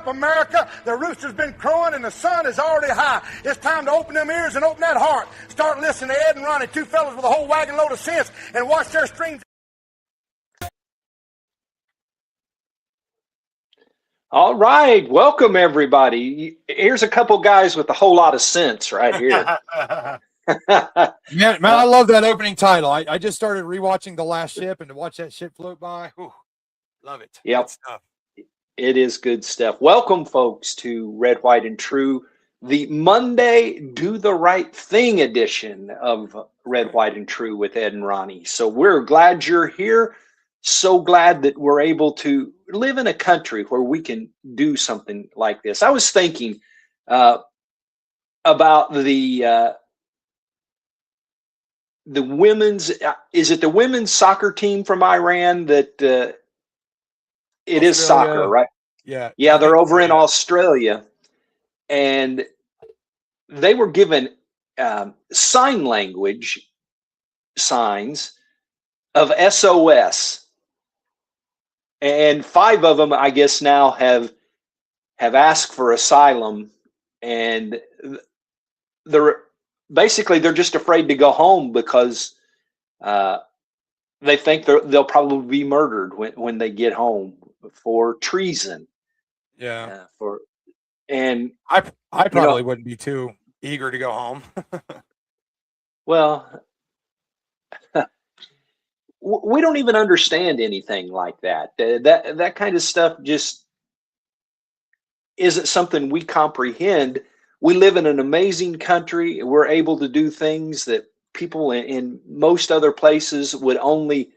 up, America. The rooster's been crowing and the sun is already high. It's time to open them ears and open that heart. Start listening to Ed and Ronnie, two fellas with a whole wagon load of sense, and watch their streams. All right, welcome everybody. Here's a couple guys with a whole lot of sense right here. Man, I love that opening title. I just started rewatching The Last Ship, and to watch that ship float by, love it. Yep, it is good stuff. Welcome, folks, to Red, White, and True, the Monday Do the Right Thing edition of Red, White, and True with Ed and Ronnie. So we're glad you're here. So glad that we're able to live in a country where we can do something like this. I was thinking about the women's, is it the women's soccer team from Iran that it is soccer, right? Yeah. Yeah, they're over in Australia, and they were given sign language signs of SOS. And 5 of them, I guess, now have asked for asylum, and they're just afraid to go home because they think they'll probably be murdered when they get home for treason. Yeah. I probably wouldn't be too eager to go home. Well, we don't even understand anything like that. That kind of stuff just isn't something we comprehend. We live in an amazing country. We're able to do things that people in most other places would only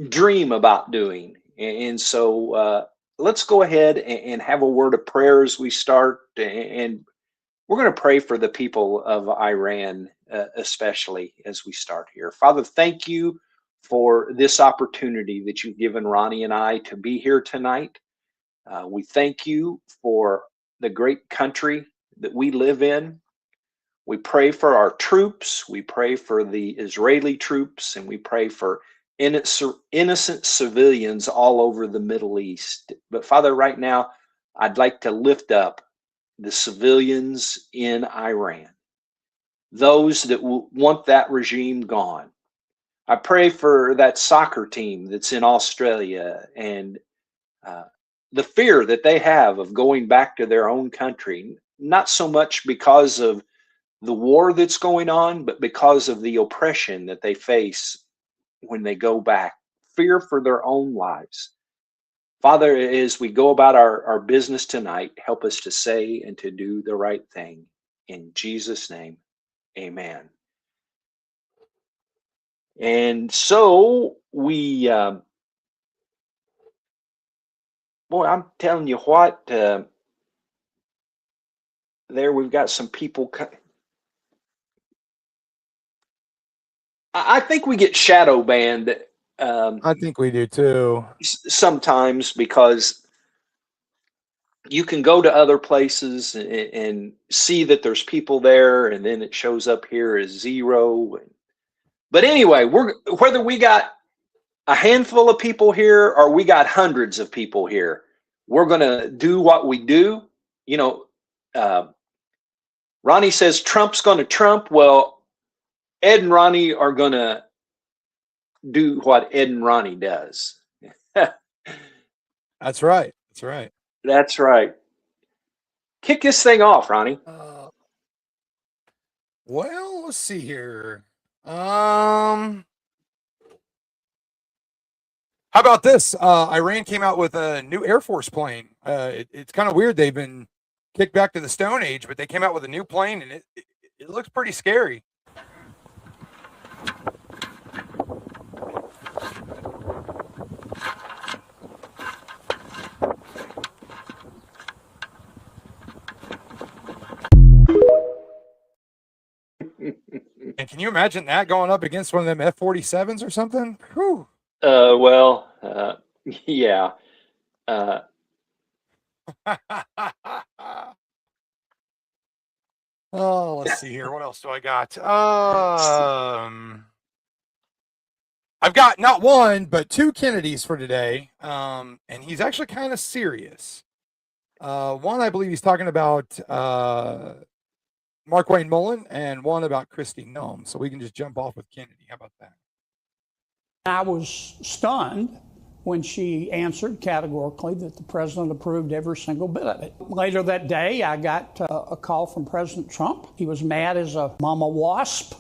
dream about doing. And so let's go ahead and have a word of prayer as we start. And we're going to pray for the people of Iran, especially as we start here. Father, thank you for this opportunity that you've given Ronnie and I to be here tonight. We thank you for the great country that we live in. We pray for our troops. We pray for the Israeli troops, and we pray for innocent civilians all over the Middle East. But Father, right now, I'd like to lift up the civilians in Iran, those that want that regime gone. I pray for that soccer team that's in Australia and the fear that they have of going back to their own country, not so much because of the war that's going on, but because of the oppression that they face when they go back, fear for their own lives. Father, as we go about our business tonight, help us to say and to do the right thing. In Jesus' name, amen. And so we, boy, I'm telling you what, there we've got some people. I think we get shadow banned. I think we do too. Sometimes, because you can go to other places and see that there's people there, and then it shows up here as 0. But anyway, whether we got a handful of people here or we got hundreds of people here, we're going to do what we do. You know, Ronnie says Trump's going to Trump. Well, Ed and Ronnie are going to do what Ed and Ronnie does. That's right. That's right. That's right. Kick this thing off, Ronnie. Well, let's see here. How about this? Iran came out with a new Air Force plane. It's kind of weird. They've been kicked back to the Stone Age, but they came out with a new plane, and it looks pretty scary. And can you imagine that going up against one of them F-47s or something? Whew. Yeah. Oh, let's see here. What else do I got? I've got not one, but 2 Kennedys for today. And he's actually kind of serious. One, I believe he's talking about Mark Wayne Mullen, and one about Christy Nome. So we can just jump off with Kennedy. How about that? I was stunned when she answered categorically that the president approved every single bit of it. Later that day, I got a call from President Trump. He was mad as a mama wasp.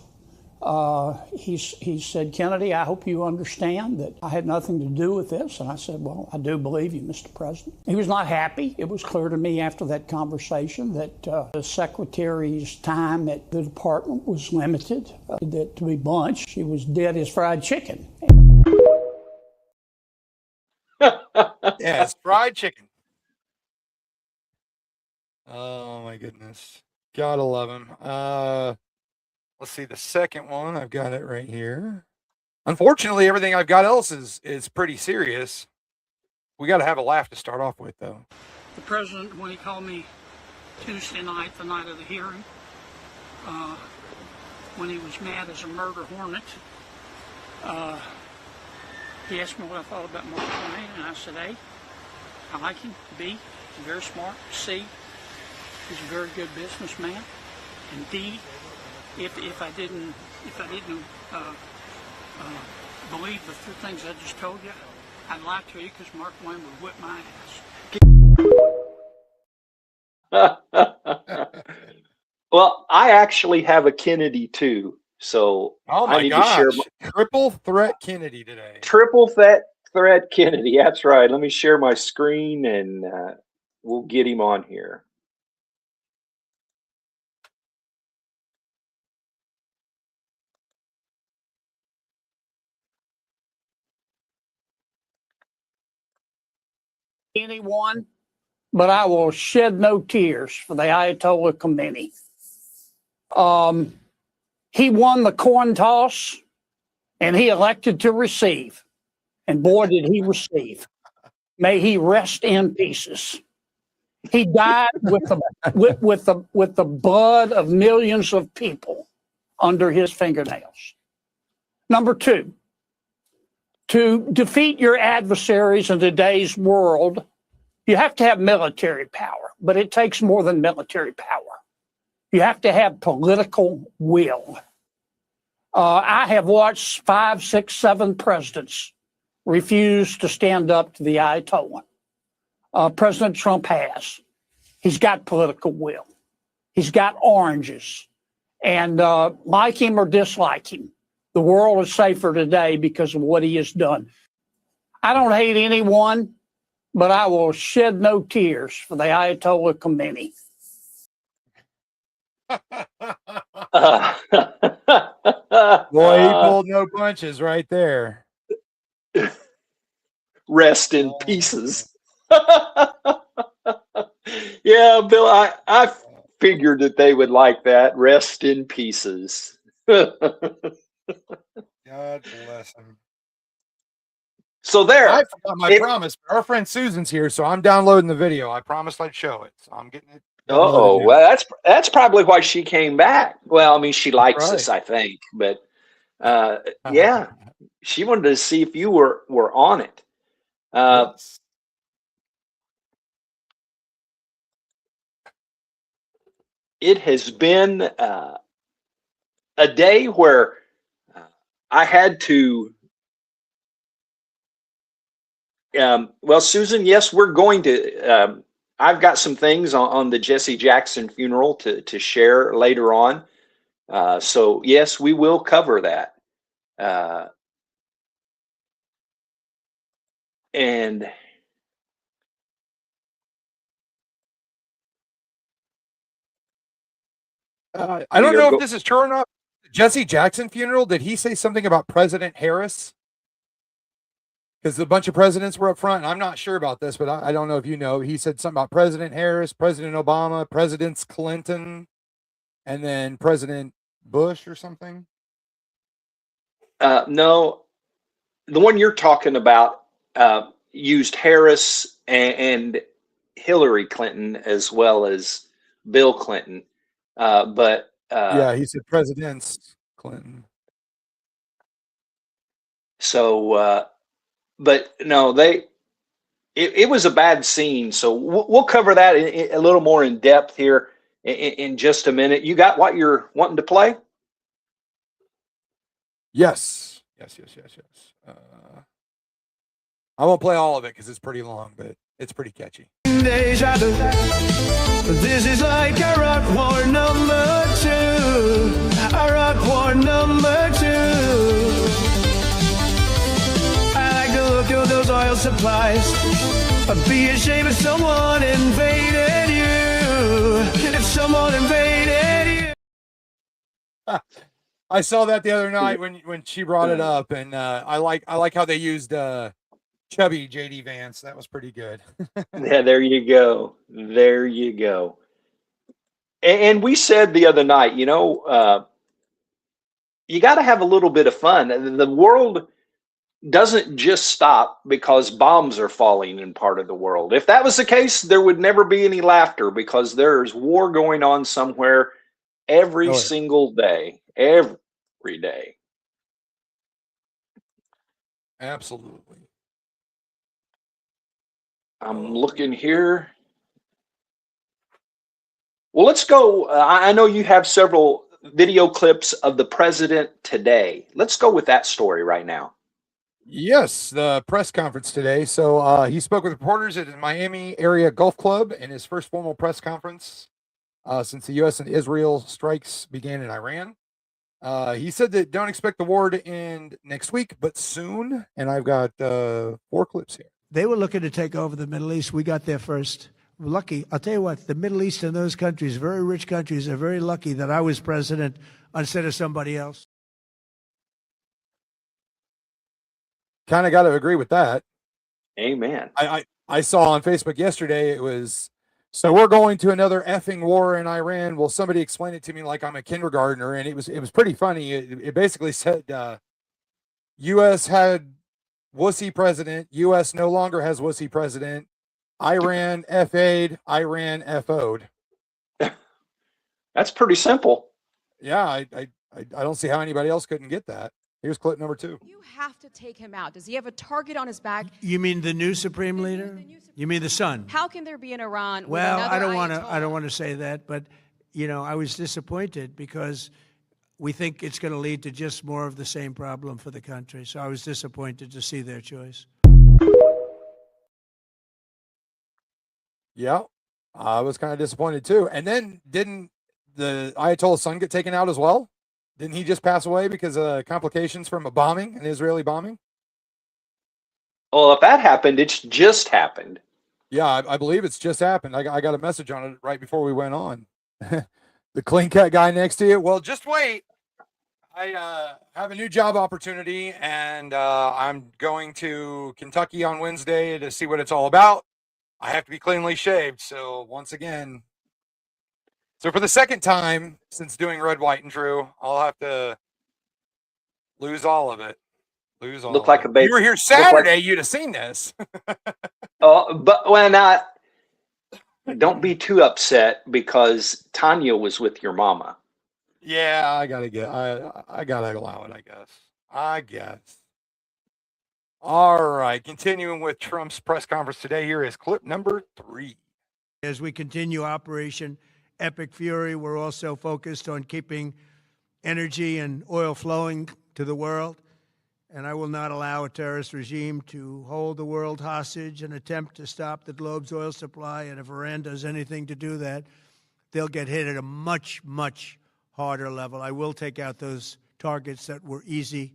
He said, Kennedy, I hope you understand that I had nothing to do with this. And I said, well, I do believe you, Mr. President. He was not happy. It was clear to me after that conversation that the secretary's time at the department was limited, that to be blunt, she was dead as fried chicken. Yes, fried chicken. Oh, my goodness. Gotta love him. Let's see the second one. I've got it right here. Unfortunately, everything I've got else is pretty serious. We got to have a laugh to start off with, though. The president, when he called me Tuesday night, the night of the hearing, when he was mad as a murder hornet, he asked me what I thought about Mark Twain, and I said, A, I like him. B, he's very smart. C, he's a very good businessman. And D, if I didn't believe the things I just told you, I'd lie to you because Mark Twain would whip my ass. Well, I actually have a Kennedy too, so oh my I need gosh, to share triple threat Kennedy today. Triple threat Kennedy. That's right. Let me share my screen and we'll get him on here. Anyone, but I will shed no tears for the Ayatollah Khomeini. He won the coin toss, and he elected to receive. And boy, did he receive. May he rest in pieces. He died with the blood of millions of people under his fingernails. Number two, to defeat your adversaries in today's world, you have to have military power, but it takes more than military power. You have to have political will. I have watched 5, 6, 7 presidents refuse to stand up to the Ayatollah. President Trump has. He's got political will. He's got oranges. And like him or dislike him, the world is safer today because of what he has done. I don't hate anyone, but I will shed no tears for the Ayatollah Khomeini. Boy, he pulled no punches right there. Rest in pieces. Yeah, Bill, I figured that they would like that. Rest in pieces. God bless him. So there. I forgot my promise. Our friend Susan's here, so I'm downloading the video. I promised I'd show it. So I'm getting it. Oh, well, that's probably why she came back. Well, I mean, she likes us, I think, but yeah, she wanted to see if you were on it. Yes. It has been a day where I had to. Well, Susan, yes, we're going to. I've got some things on the Jesse Jackson funeral to share later on. So yes, we will cover that. And I don't know if this is true or not. Jesse Jackson funeral, did he say something about President Harris? Because a bunch of presidents were up front, and I'm not sure about this, but I don't know if you know. He said something about President Harris, President Obama, Presidents Clinton, and then President Bush or something. No, the one you're talking about used Harris and Hillary Clinton as well as Bill Clinton. But yeah, he said Presidents Clinton. So, but no, it was a bad scene. So we'll cover that a little more in depth here in just a minute. You got what you're wanting to play? Yes. I won't play all of it because it's pretty long, but it's pretty catchy. This is like a rock war number 2. A rock war number 2. I like the look of those oil supplies. I'd be ashamed if someone invaded you. If someone invaded you. I saw that the other night when she brought it up, and I like how they used chubby JD Vance. That was pretty good. Yeah, there you go. There you go. And we said the other night, you got to have a little bit of fun. The world doesn't just stop because bombs are falling in part of the world. If that was the case, there would never be any laughter because there's war going on somewhere every single day, every day. Absolutely. I'm looking here. Well, let's go. I know you have several video clips of the president today. Let's go with that story right now. Yes, the press conference today. So he spoke with reporters at the Miami area golf club in his first formal press conference since the U.S. and Israel strikes began in Iran. He said that don't expect the war to end next week, but soon. And I've got 4 clips here. They were looking to take over the Middle East. We got there first. We're lucky. I'll tell you what, the Middle East and those countries, very rich countries, are very lucky that I was president instead of somebody else. Kind of got to agree with that. Amen. I saw on Facebook yesterday, it was, so we're going to another effing war in Iran. Well, somebody explained it to me like I'm a kindergartner, and it was pretty funny. It basically said U.S. had wussy president. U.S. no longer has wussy president. Iran FA'd. Iran FO'd. That's pretty simple. Yeah, I don't see how anybody else couldn't get that. Here's clip number 2. You have to take him out. Does he have a target on his back? You mean the new supreme leader? You mean the son? How can there be an Iran? Well, with I don't Ayatollah? want to say that, but I was disappointed because we think it's going to lead to just more of the same problem for the country. So I was disappointed to see their choice. Yeah, I was kind of disappointed too. And then didn't the Ayatollah's son get taken out as well? Didn't he just pass away because of complications from a bombing, an Israeli bombing? Well, if that happened, it's just happened. Yeah, I believe it's just happened. I got a message on it right before we went on. The clean cut guy next to you. Well, just wait. I have a new job opportunity, and I'm going to Kentucky on Wednesday to see what it's all about. I have to be cleanly shaved. So once again, so for the second time since doing Red, White, and True, I'll have to lose all of it. Look like a baby. You were here Saturday, you'd have seen this. But when don't be too upset because Tanya was with your mama. Yeah, I gotta allow it, I guess. All right, continuing with Trump's press conference today, here is clip number 3. As we continue Operation Epic Fury, we're also focused on keeping energy and oil flowing to the world. And I will not allow a terrorist regime to hold the world hostage and attempt to stop the globe's oil supply. And if Iran does anything to do that, they'll get hit at a much, much harder level. I will take out those targets that were easy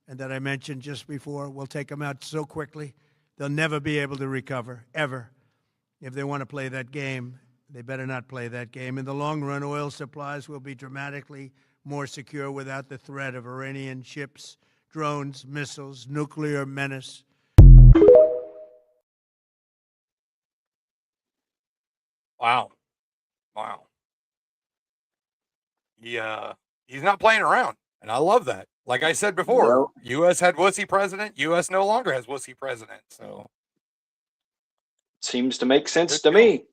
and that I mentioned just before. We'll take them out so quickly, they'll never be able to recover, ever. If they want to play that game, they better not play that game. In the long run, oil supplies will be dramatically more secure without the threat of Iranian ships, drones, missiles, nuclear menace. Wow. He's not playing around, and I love that. Like I said before, No. U.S. had wussy president. U.S. no longer has wussy president. So seems to make sense to me.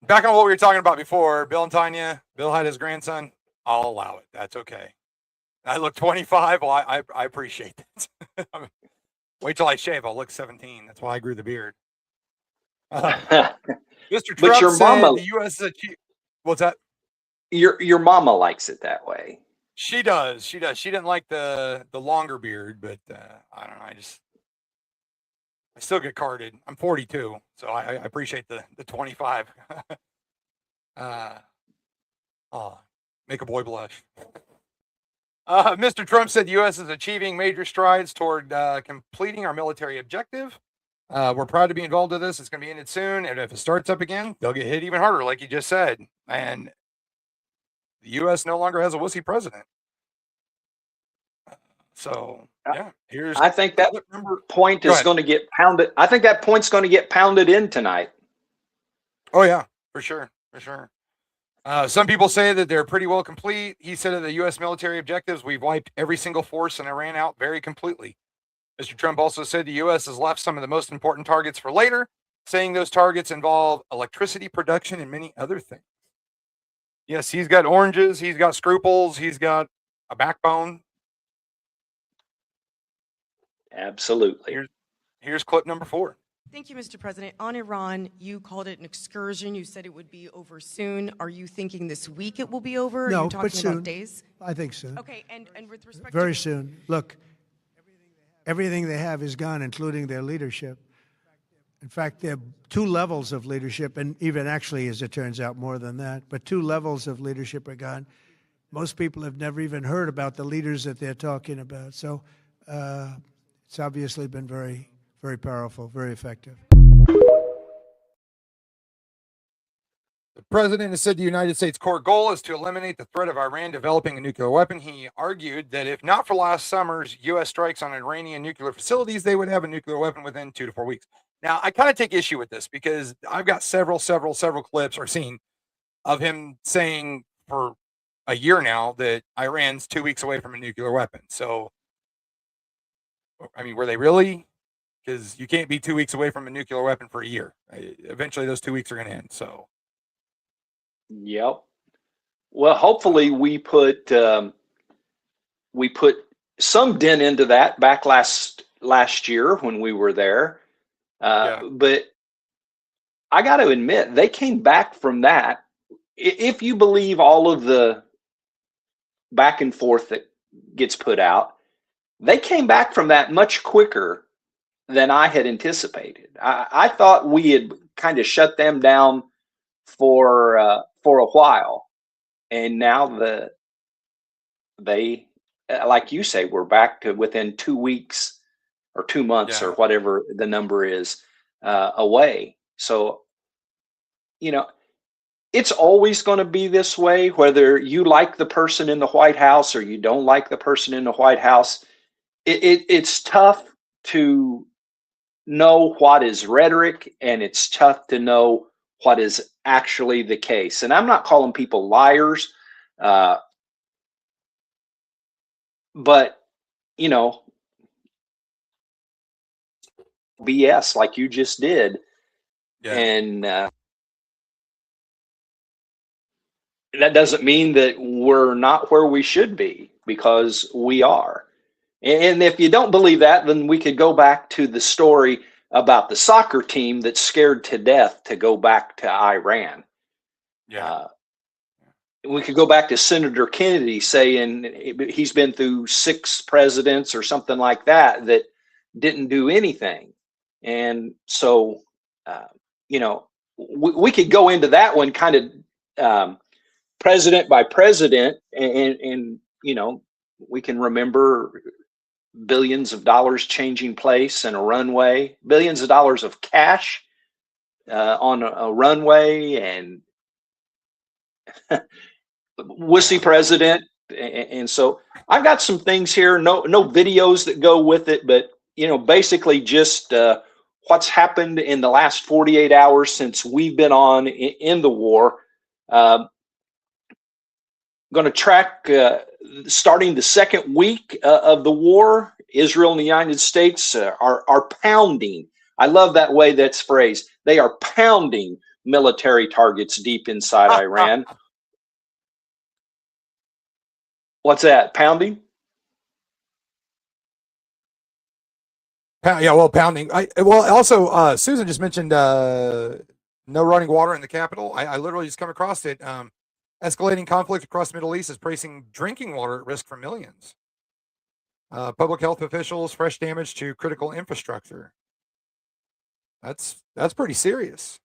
Back on what we were talking about before, Bill and Tanya. Bill had his grandson. I'll allow it. That's okay. I look 25. Well, I appreciate that. Wait till I shave. I'll look 17. That's why I grew the beard. But Mr. Trump your said mama, the U.S. is a cheap. What's that? your mama likes it that way. She does. She does. She didn't like the longer beard, but I don't know. I still get carded. I'm 42, so I appreciate the 25. Oh, make a boy blush. Mr. Trump said the U.S. is achieving major strides toward completing our military objective. We're proud to be involved with this. It's going to be ended soon. And if it starts up again, they'll get hit even harder, like you just said. And the U.S. no longer has a wussy president. So, yeah, I think that point is going to get pounded. I think that point's going to get pounded in tonight. Oh, yeah, for sure. For sure. Some people say that they're pretty well complete. He said of the U.S. military objectives, we've wiped every single force in Iran out very completely. Mr. Trump also said the U.S. has left some of the most important targets for later, saying those targets involve electricity production and many other things. Yes, he's got oranges. He's got scruples. He's got a backbone. Absolutely. Here's clip number 4. Thank you, Mr. President. On Iran, you called it an excursion. You said it would be over soon. Are you thinking this week it will be over? No, Are you talking but soon. about days? I think soon. Okay, and with respect Very to soon. Look, everything they have is gone, including their leadership. In fact, there are 2 levels of leadership, and even actually, as it turns out, more than that. But 2 levels of leadership are gone. Most people have never even heard about the leaders that they're talking about. So it's obviously been very, very powerful, very effective. The president has said the United States' core goal is to eliminate the threat of Iran developing a nuclear weapon. He argued that if not for last summer's U.S. strikes on Iranian nuclear facilities, they would have a nuclear weapon within 2 to 4 weeks. Now, I kind of take issue with this because I've got several clips or seen of him saying for a year now that Iran's 2 weeks away from a nuclear weapon. So, I mean, were they really? Because you can't be 2 weeks away from a nuclear weapon for a year. Eventually, those 2 weeks are going to end. So, yep. Well, hopefully we put some dent into that back last year when we were there. But I got to admit, they came back from that. If you believe all of the back and forth that gets put out, they came back from that much quicker than I had anticipated. I thought we had kind of shut them down for a while, and now they, like you say, we're back to within 2 weeks or 2 months or whatever the number is away. So, you know, it's always going to be this way, whether you like the person in the White House or you don't like the person in the White House. It's tough to know what is rhetoric, and it's tough to know what is actually the case. And I'm not calling people liars, but, you know, BS like you just did. And that doesn't mean that we're not where we should be, because we are. And if you don't believe that, then we could go back to the story about the soccer team that's scared to death to go back to Iran. We could go back to Senator Kennedy saying he's been through 6 presidents or something like that that didn't do anything. And so, you know, we could go into that one kind of president by president, and you know, we can remember billions of dollars changing place in a runway, billions of dollars of cash on a runway, and wussy president. And so I've got some things here, no videos that go with it, but, you know, basically just what's happened in the last 48 hours since we've been on in the war. Going to track starting the second week of the war. Israel and the United States are pounding. I love that way that's phrased. They are pounding military targets deep inside Iran. What's that? Pounding? Yeah, well, pounding. Well, also, Susan just mentioned no running water in the capital. I literally just come across it. Escalating conflict across the Middle East is placing drinking water at risk for millions. Public health officials, fresh damage to critical infrastructure. That's pretty serious.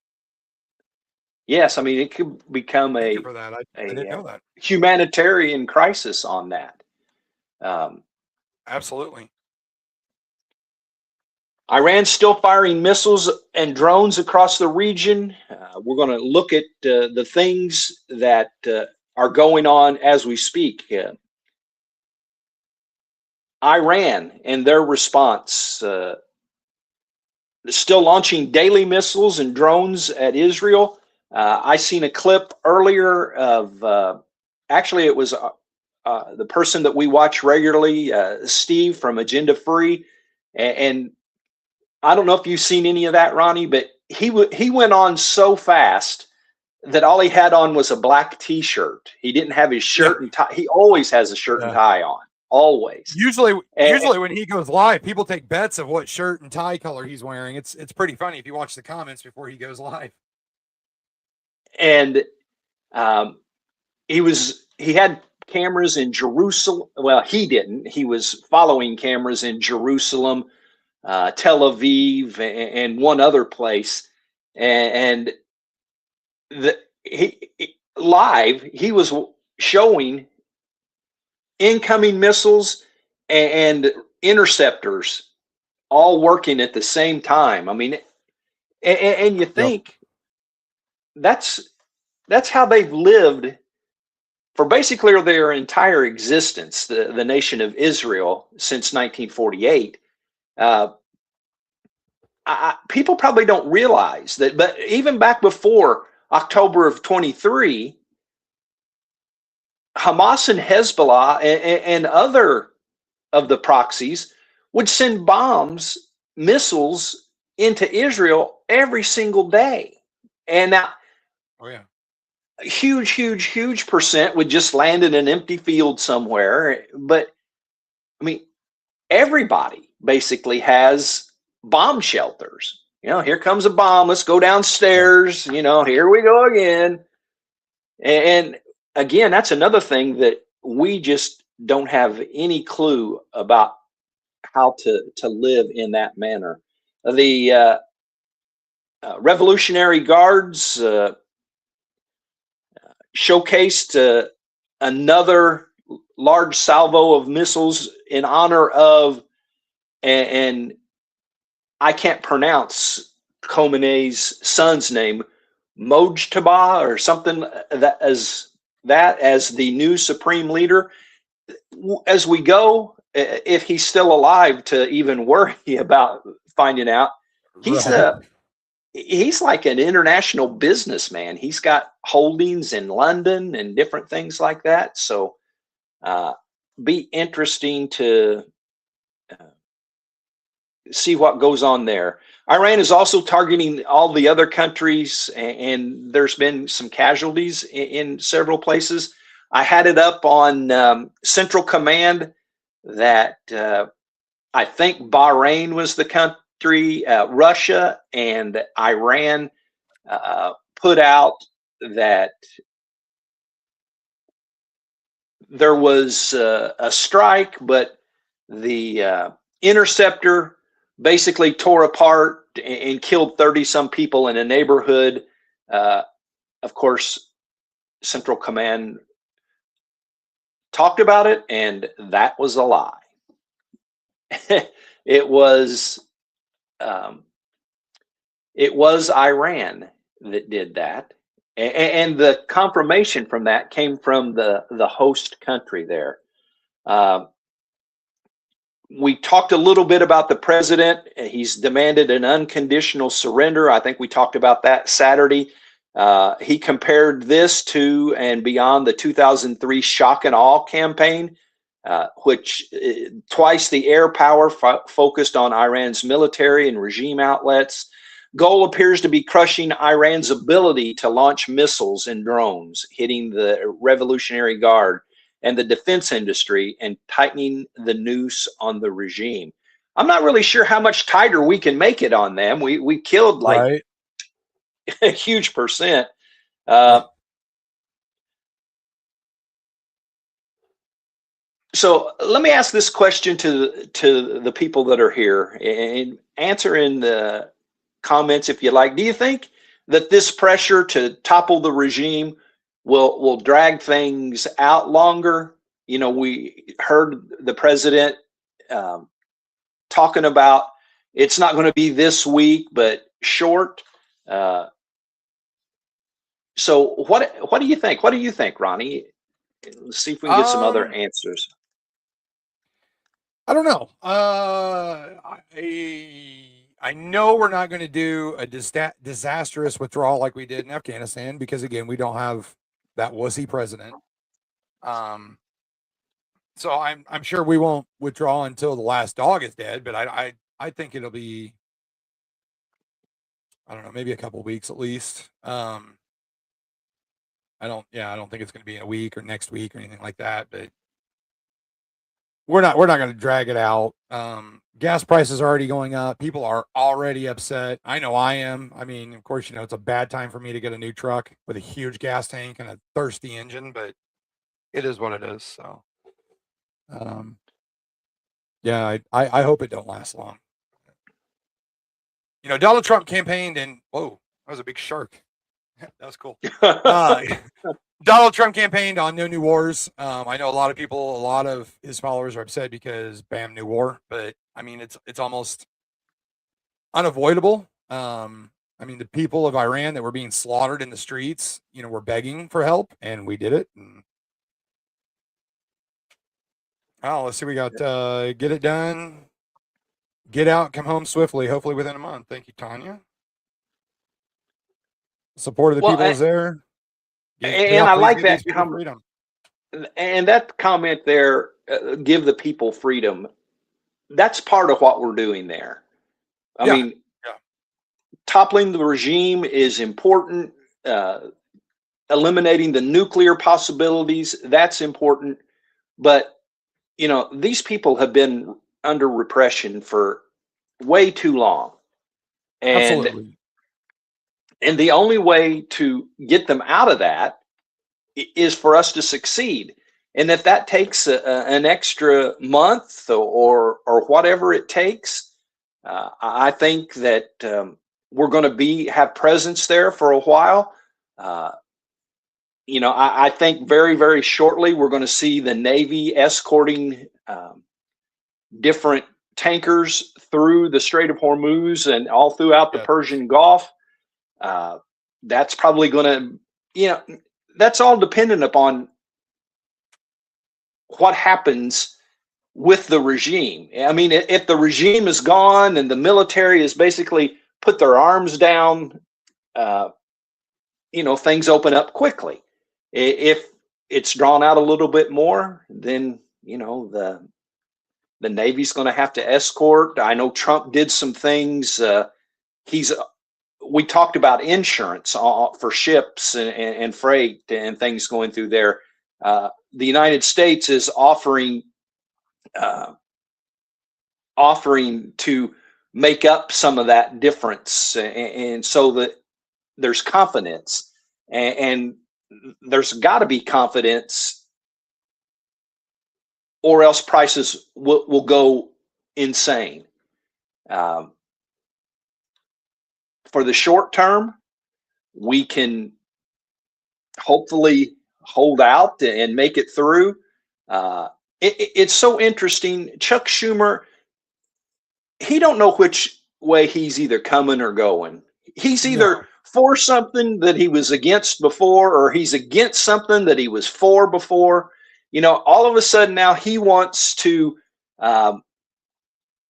Yes, I mean it could become Thank a you for that. I didn't know that. humanitarian crisis on that. Absolutely. Iran's still firing missiles and drones across the region. We're going to look at the things that are going on as we speak. Iran and their response, still launching daily missiles and drones at Israel. I seen a clip earlier of, actually it was the person that we watch regularly, Steve from Agenda Free, and I don't know if you've seen any of that, Ronnie, but he went on so fast that all he had on was a black T-shirt. He didn't have his shirt and tie. He always has a shirt and tie on, always. Usually when he goes live, people take bets of what shirt and tie color he's wearing. It's pretty funny if you watch the comments before he goes live. And he had cameras in Jerusalem. Well, he didn't. He was following cameras in Jerusalem, Tel Aviv, and one other place. And he was showing incoming missiles and interceptors all working at the same time. I mean, and you think that's how they've lived for basically their entire existence, the nation of Israel, since 1948. People probably don't realize that, but even back before October of 23, Hamas and Hezbollah and other of the proxies would send bombs, missiles into Israel every single day. And now, a huge percent would just land in an empty field somewhere. But I mean, everybody basically has bomb shelters. You know, here comes a bomb. Let's go downstairs. You know, here we go again. And again, that's another thing that we just don't have any clue about how to live in that manner. The Revolutionary Guards showcased another large salvo of missiles in honor of, and I can't pronounce Khomeini's son's name, Mojtaba or something as the new supreme leader. As we go, if he's still alive to even worry about finding out, he's like an international businessman. He's got holdings in London and different things like that. So be interesting to see what goes on there. Iran is also targeting all the other countries, and there's been some casualties in several places. I had it up on Central Command that I think Bahrain was the country, Russia and Iran put out that there was a strike, but the interceptor basically tore apart and killed 30-some people in a neighborhood. Of course, Central Command talked about it, and that was a lie. It was Iran that did that, and the confirmation from that came from the host country there. We talked a little bit about the president. He's demanded an unconditional surrender. I think we talked about that Saturday. He compared this to and beyond the 2003 shock and awe campaign, which twice the air power focused on Iran's military and regime outlets. Goal appears to be crushing Iran's ability to launch missiles and drones, hitting the Revolutionary Guard and the defense industry, and tightening the noose on the regime. I'm not really sure how much tighter we can make it on them. We killed like Right. a huge percent. So let me ask this question to the people that are here, and answer in the comments if you like. Do you think that this pressure to topple the regime will drag things out longer? You know, we heard the president talking about it's not going to be this week, but short. So what do you think? What do you think, Ronnie? Let's see if we can get some other answers. I don't know. I know we're not going to do a disastrous withdrawal like we did in Afghanistan because, again, we don't have that wussy president. So I'm sure we won't withdraw until the last dog is dead, but I think it'll be, I don't know, maybe a couple weeks at least. I don't think it's going to be in a week or next week or anything like that, but we're not going to drag it out. Gas prices are already going up. People are already upset. I know I am. I mean, of course, it's a bad time for me to get a new truck with a huge gas tank and a thirsty engine, but it is what it is. So, yeah, I hope it don't last long. Donald Trump campaigned and whoa, that was a big shark. That was cool. Donald Trump campaigned on no new wars. I know a lot of his followers are upset because bam, new war. But I mean, it's almost unavoidable. I mean, the people of Iran that were being slaughtered in the streets, were begging for help, and we did it. And, let's see, we got get it done, get out, come home swiftly, hopefully within a month. Thank you, Tanya. Support of the people is there. And I like that comment. And that comment there, give the people freedom. That's part of what we're doing there. I mean, toppling the regime is important. Eliminating the nuclear possibilities, that's important. But, these people have been under repression for way too long. And absolutely. And the only way to get them out of that is for us to succeed. And if that takes an extra month or whatever it takes, I think that we're going to have presence there for a while. I think very, very shortly we're going to see the Navy escorting different tankers through the Strait of Hormuz and all throughout the Persian Gulf. That's probably going to, that's all dependent upon what happens with the regime. I mean, if the regime is gone and the military has basically put their arms down, things open up quickly. If it's drawn out a little bit more, then, the Navy's going to have to escort. I know Trump did some things. We talked about insurance for ships and freight and things going through there. The United States is offering to make up some of that difference, and so that there's confidence, and there's got to be confidence, or else prices will go insane. For the short term, we can hopefully hold out and make it through. It's so interesting. Chuck Schumer, he don't know which way he's either coming or going. He's either for something that he was against before, or he's against something that he was for before. All of a sudden now he wants to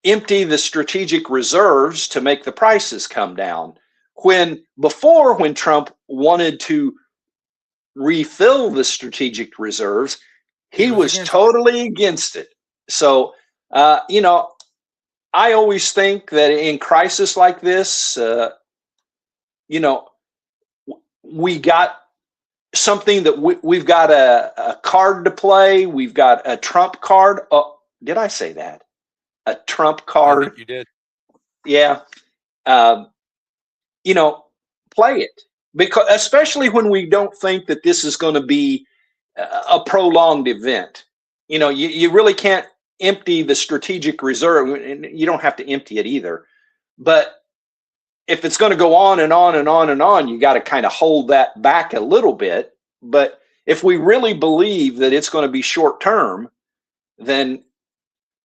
empty the strategic reserves to make the prices come down. When Trump wanted to refill the strategic reserves, he was totally against it. So, I always think that in crisis like this, we got something that we've got a card to play. We've got a Trump card. Oh, did I say that? a trump I card. think you did. Yeah. You know, play it, because especially when we don't think that this is going to be a prolonged event. You know, you really can't empty the strategic reserve, and you don't have to empty it either. But if it's going to go on and on and on and on, you got to kind of hold that back a little bit. But if we really believe that it's going to be short term, then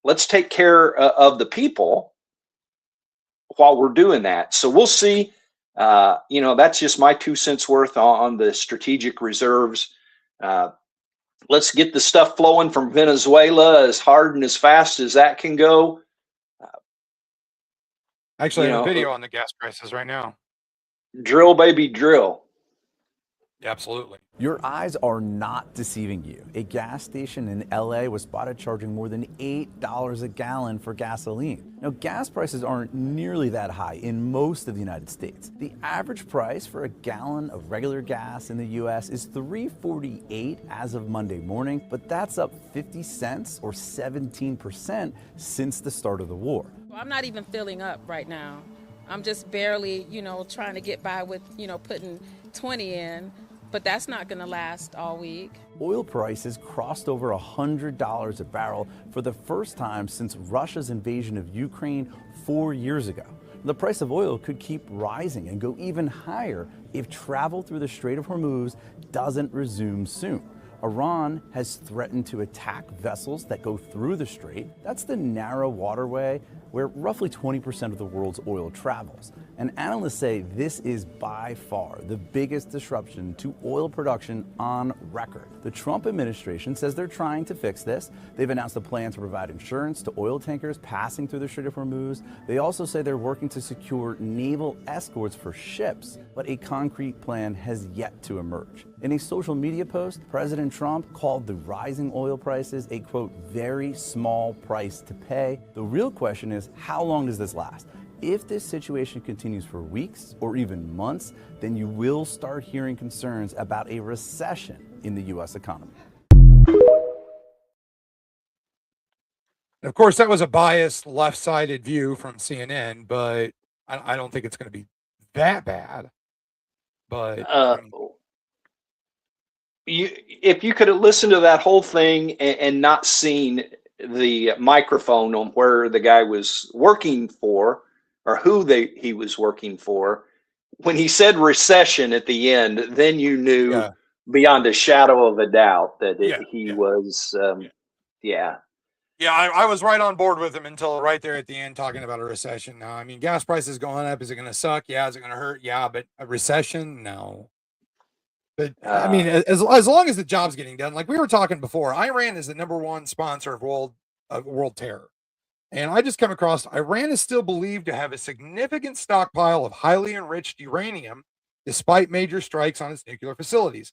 let's take care of the people while we're doing that. So we'll see. You know, that's just my 2 cents worth on the strategic reserves. Let's get the stuff flowing from Venezuela as hard and as fast as that can go. Actually, I have a video on the gas prices right now. Drill, baby, drill. Absolutely. Your eyes are not deceiving you. A gas station in LA was spotted charging more than $8 a gallon for gasoline. Now, gas prices aren't nearly that high in most of the United States. The average price for a gallon of regular gas in the US is $3.48 as of Monday morning, but that's up 50 cents or 17% since the start of the war. I'm not even filling up right now. I'm just barely, trying to get by with, putting 20 in. But that's not going to last all week. Oil prices crossed over $100 a barrel for the first time since Russia's invasion of Ukraine 4 years ago. The price of oil could keep rising and go even higher if travel through the Strait of Hormuz doesn't resume soon. Iran has threatened to attack vessels that go through the strait. That's the narrow waterway where roughly 20% of the world's oil travels. And analysts say this is by far the biggest disruption to oil production on record. The Trump administration says they're trying to fix this. They've announced a plan to provide insurance to oil tankers passing through the Strait of Hormuz. They also say they're working to secure naval escorts for ships, but a concrete plan has yet to emerge. In a social media post, President Trump called the rising oil prices a, quote, very small price to pay. The real question is, how long does this last? If this situation continues for weeks or even months, then you will start hearing concerns about a recession in the U.S. economy. Of course, that was a biased, left-sided view from CNN, but I don't think it's going to be that bad. But if you could have listened to that whole thing and not seen the microphone on where the guy was working for or who he was working for, when he said recession at the end, then you knew beyond a shadow of a doubt that he was, Yeah, I was right on board with him until right there at the end talking about a recession. Now, I mean, gas prices going up. Is it going to suck? Yeah. Is it going to hurt? Yeah. But a recession? No. But I mean, as long as the job's getting done, like we were talking before, Iran is the #1 sponsor of world terror. And I just come across, Iran is still believed to have a significant stockpile of highly enriched uranium, despite major strikes on its nuclear facilities.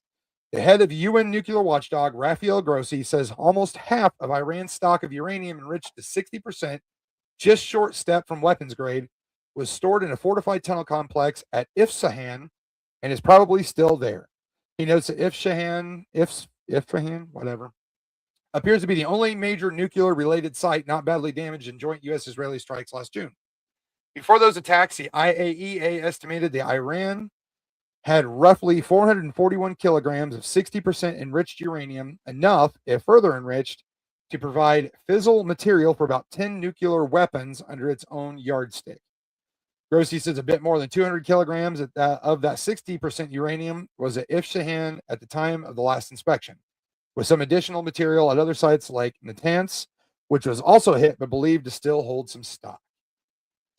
The head of UN nuclear watchdog, Rafael Grossi, says almost half of Iran's stock of uranium enriched to 60%, just short step from weapons grade, was stored in a fortified tunnel complex at Isfahan and is probably still there. He notes that Isfahan, whatever, appears to be the only major nuclear-related site not badly damaged in joint U.S.-Israeli strikes last June. Before those attacks, the IAEA estimated the Iran had roughly 441 kilograms of 60% enriched uranium, enough, if further enriched, to provide fissile material for about 10 nuclear weapons under its own yardstick. Grossi says a bit more than 200 kilograms of that 60% uranium was at Isfahan at the time of the last inspection, with some additional material at other sites like Natanz, which was also hit but believed to still hold some stock.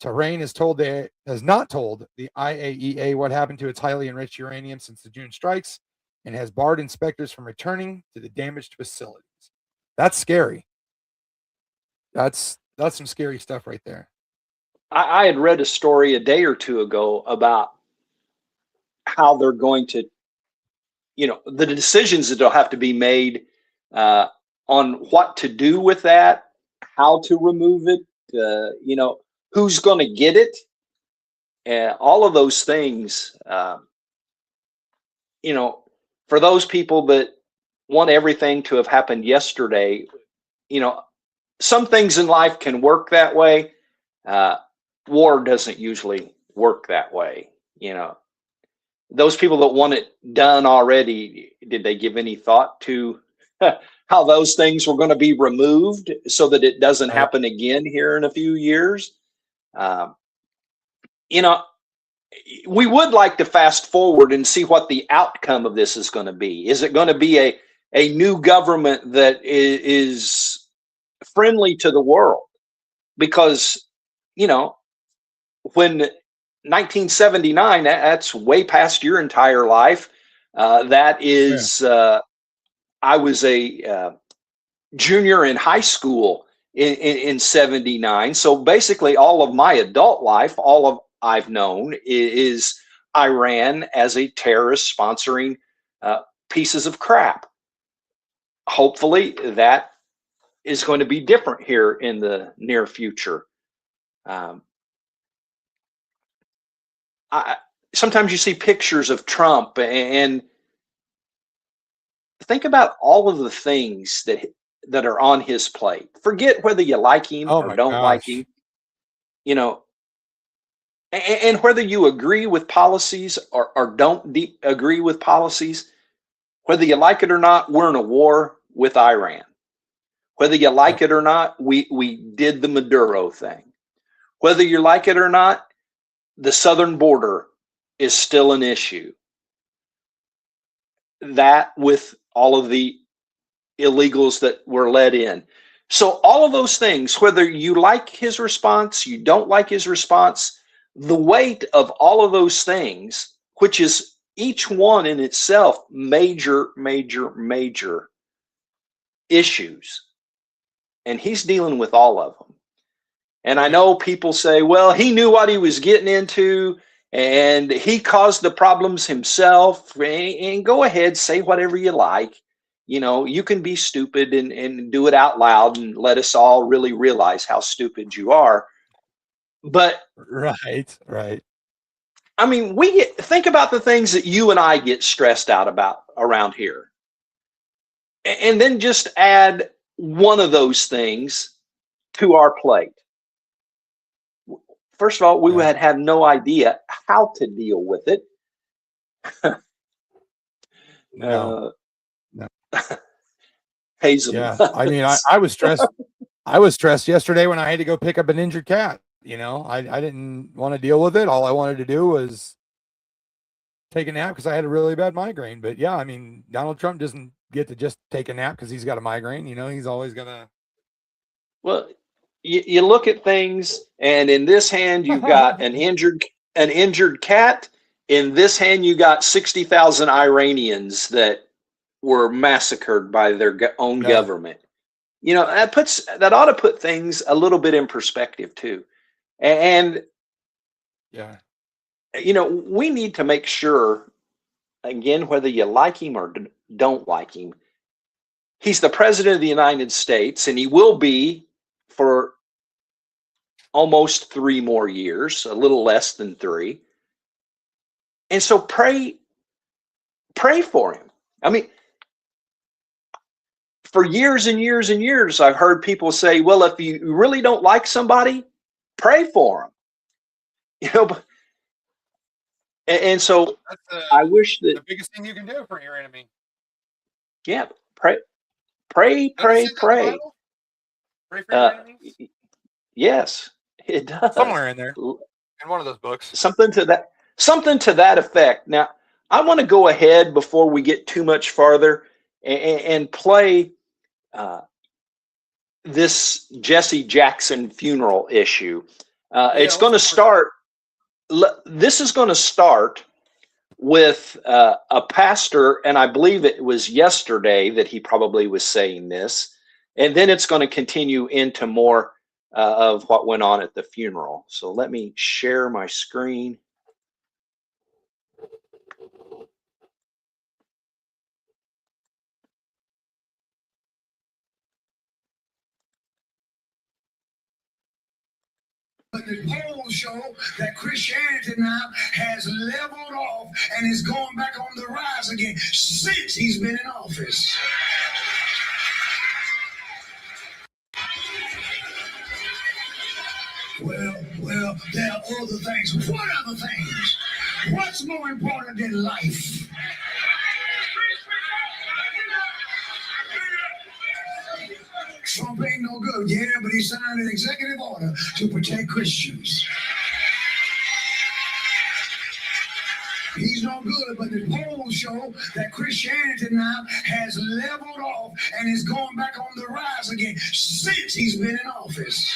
Tehran has not told the IAEA what happened to its highly enriched uranium since the June strikes and has barred inspectors from returning to the damaged facilities. That's scary. That's some scary stuff right there. I had read a story a day or two ago about how they're going to, the decisions that will have to be made on what to do with that, how to remove it, who's going to get it, all of those things, for those people that want everything to have happened yesterday, some things in life can work that way. War doesn't usually work that way. You know, those people that want it done already, did they give any thought to how those things were going to be removed so that it doesn't happen again here in a few years? You know, we would like to fast forward and see what the outcome of this is going to be. Is it going to be a new government that is friendly to the world? Because, you know, when 1979, that's way past your entire life. That is, I was a junior in high school in 79. So basically all of my adult life, all of I've known is Iran as a terrorist sponsoring pieces of crap. Hopefully that is going to be different here in the near future. Sometimes you see pictures of Trump and think about all of the things that are on his plate. Forget whether you like him or don't like him, you know, and whether you agree with policies or don't agree with policies, whether you like it or not, we're in a war with Iran. Whether you like it or not, we did the Maduro thing. Whether you like it or not, the southern border is still an issue. That with all of the illegals that were let in. So all of those things, whether you like his response, you don't like his response, the weight of all of those things, which is each one in itself major issues. And he's dealing with all of them. And I know people say, well, he knew what he was getting into and he caused the problems himself. And go ahead, say whatever you like. You know, you can be stupid and do it out loud and let us all really realize how stupid you are. But right. I mean, think about the things that you and I get stressed out about around here. And then just add one of those things to our plate. First of all, we would have no idea how to deal with it. No. Hazel. Yeah. I mean, I was stressed. I was stressed yesterday when I had to go pick up an injured cat. You know, I didn't want to deal with it. All I wanted to do was take a nap because I had a really bad migraine. But yeah, I mean, Donald Trump doesn't get to just take a nap because he's got a migraine. You know, he's always gonna. Well, you look at things, and in this hand you've got an injured cat. In this hand, you got 60,000 Iranians that were massacred by their own government. You know, that ought to put things a little bit in perspective too. And you know, we need to make sure, again, whether you like him or don't like him, he's the president of the United States, and he will be for almost 3 more years, a little less than 3. And so pray for him. I mean, for years and years and years, I've heard people say, well, if you really don't like somebody, pray for them. You know, and so I wish that the biggest thing you can do for your enemy. Yeah, pray. Pray for your enemies? Yes, it does. Somewhere in there, in one of those books. Something to that effect. Now, I want to go ahead before we get too much farther and play this Jesse Jackson funeral issue. It's going to start. This is going to start with a pastor, and I believe it was yesterday that he probably was saying this, and then it's going to continue into more of what went on at the funeral. So let me share my screen. But the polls show that Christianity now has leveled off and is going back on the rise again since he's been in office. there are other things. What other things? What's more important than life? Trump ain't no good. Yeah, but he signed an executive order to protect Christians. He's no good, but the polls show that Christianity now has leveled off and is going back on the rise again since he's been in office.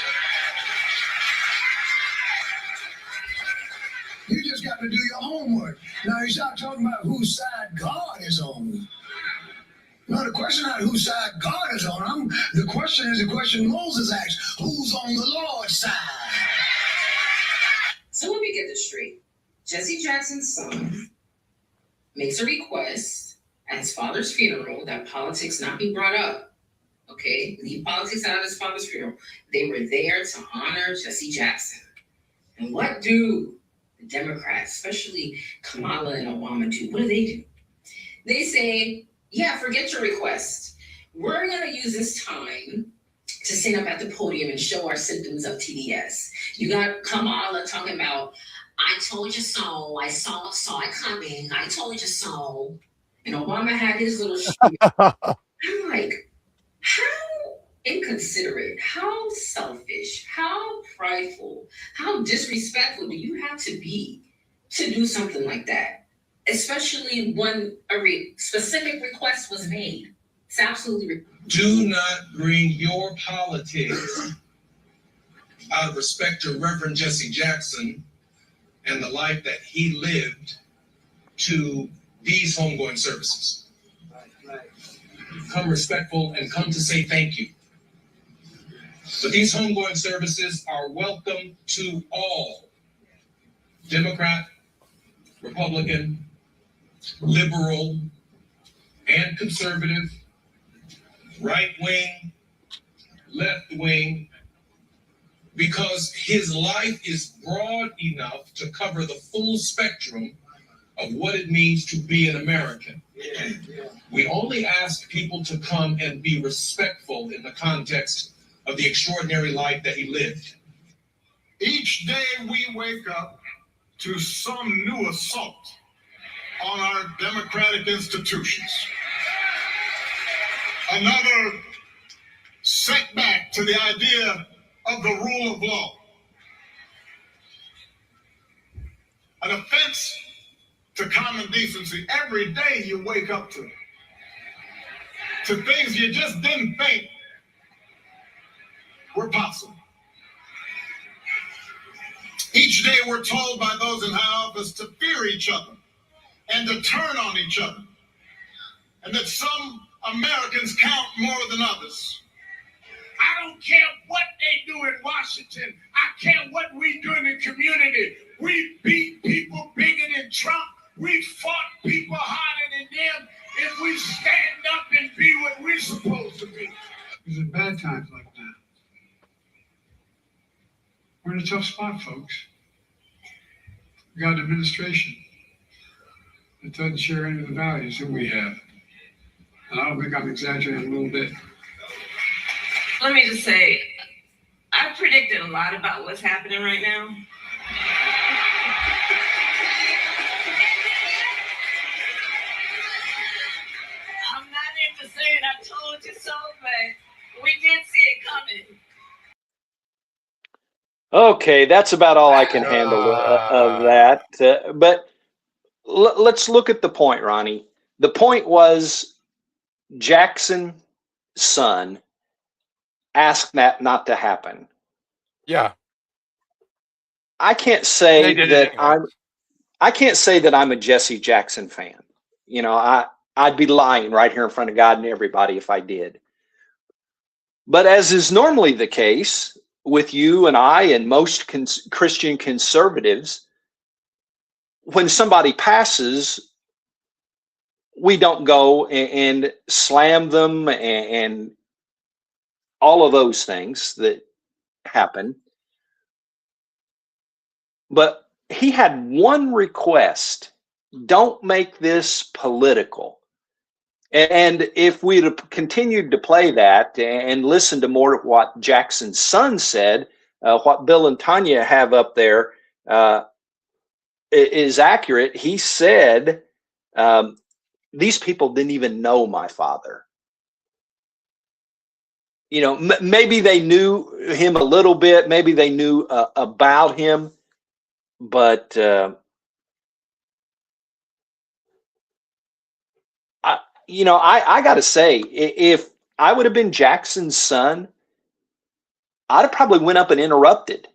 You just got to do your homework. Now you start talking about whose side God is on. No, the question not whose side God is on. The question is the question Moses asked: who's on the Lord's side? So let me get this straight. Jesse Jackson's son makes a request at his father's funeral that politics not be brought up. Okay, leave politics out of his father's funeral. They were there to honor Jesse Jackson. And what do the Democrats, especially Kamala and Obama, do? What do? They say, yeah, forget your request. We're going to use this time to stand up at the podium and show our symptoms of TDS. You got Kamala talking about, I told you so, I saw it coming, I told you so. And Obama had his little spiel. I'm like, how inconsiderate, how selfish, how prideful, how disrespectful do you have to be to do something like that? Especially when a specific request was made. It's absolutely. Do not bring your politics out of respect to Reverend Jesse Jackson and the life that he lived to these homegoing services. Come respectful and come to say thank you. But these homegoing services are welcome to all, Democrat, Republican, liberal, and conservative, right wing, left wing, because his life is broad enough to cover the full spectrum of what it means to be an American. We only ask people to come and be respectful in the context of the extraordinary life that he lived. Each day we wake up to some new assault on our democratic institutions. Another setback to the idea of the rule of law. An offense to common decency every day you wake up to things you just didn't think were possible. Each day we're told by those in high office to fear each other and to turn on each other, and that some Americans count more than others. I don't care what they do in Washington. I care what we do in the community. We beat people bigger than Trump. We fought people harder than them if we stand up and be what we're supposed to be. It's in bad times like that. We're in a tough spot, folks. We got an administration that doesn't share any of the values that we have. And I don't think I'm exaggerating a little bit. Let me just say, I predicted a lot about what's happening right now. I'm not into saying I told you so, but we did see it coming. Okay, that's about all I can handle of that. But let's look at the point, Ronnie. The point was Jackson's son asked that not to happen. Yeah. I can't say that I can't say that I'm a Jesse Jackson fan. You know, I'd be lying right here in front of God and everybody if I did. But as is normally the case with you and I and most Christian conservatives, when somebody passes, we don't go and slam them and all of those things that happen. But he had one request: don't make this political. And if we'd have continued to play that and listen to more of what Jackson's son said what Bill and Tanya have up there is accurate. He said, these people didn't even know my father. You know, maybe they knew him a little bit. Maybe they knew about him, but I got to say, if I would have been Jackson's son, I'd have probably went up and interrupted.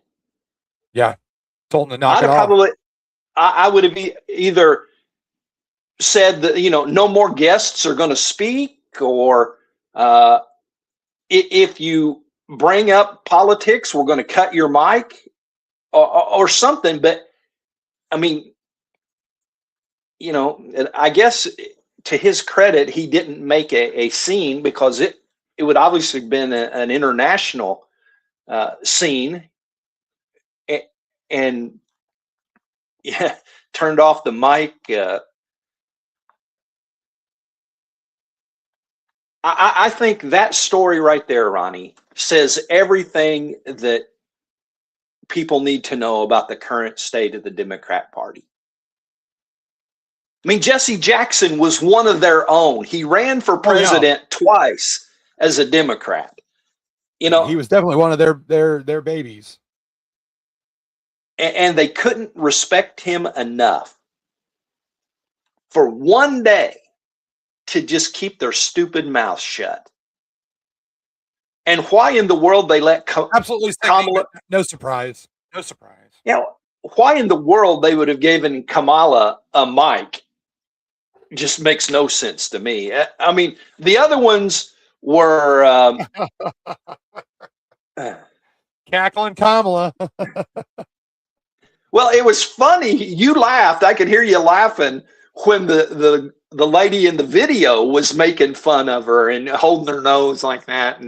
Yeah, told him to knock I'd it have off. probably, I would have either said that, no more guests are going to speak, or if you bring up politics, we're going to cut your mic, or something. But I mean, I guess to his credit, he didn't make a scene, because it would obviously have been an international scene, and yeah, turned off the mic. I think that story right there, Ronnie, says everything that people need to know about the current state of the Democrat Party. I mean, Jesse Jackson was one of their own. He ran for president twice as a Democrat. He was definitely one of their babies. And they couldn't respect him enough for one day to just keep their stupid mouth shut. And why in the world they let absolutely Kamala? No surprise. No surprise. Why in the world they would have given Kamala a mic just makes no sense to me. I mean, the other ones were cackling Kamala. Well, it was funny. You laughed. I could hear you laughing when the lady in the video was making fun of her and holding her nose like that.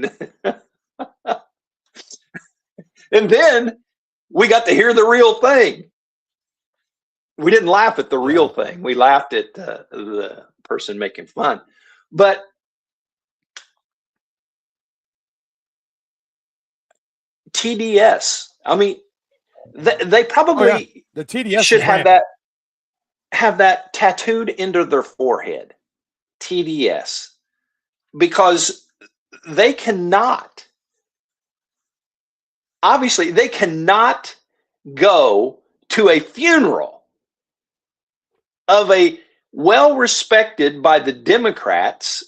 And then we got to hear the real thing. We didn't laugh at the real thing. We laughed at the person making fun. But TDS, I mean, they probably the TDS should have that tattooed into their forehead. TDS, because they cannot go to a funeral of a well-respected by the Democrats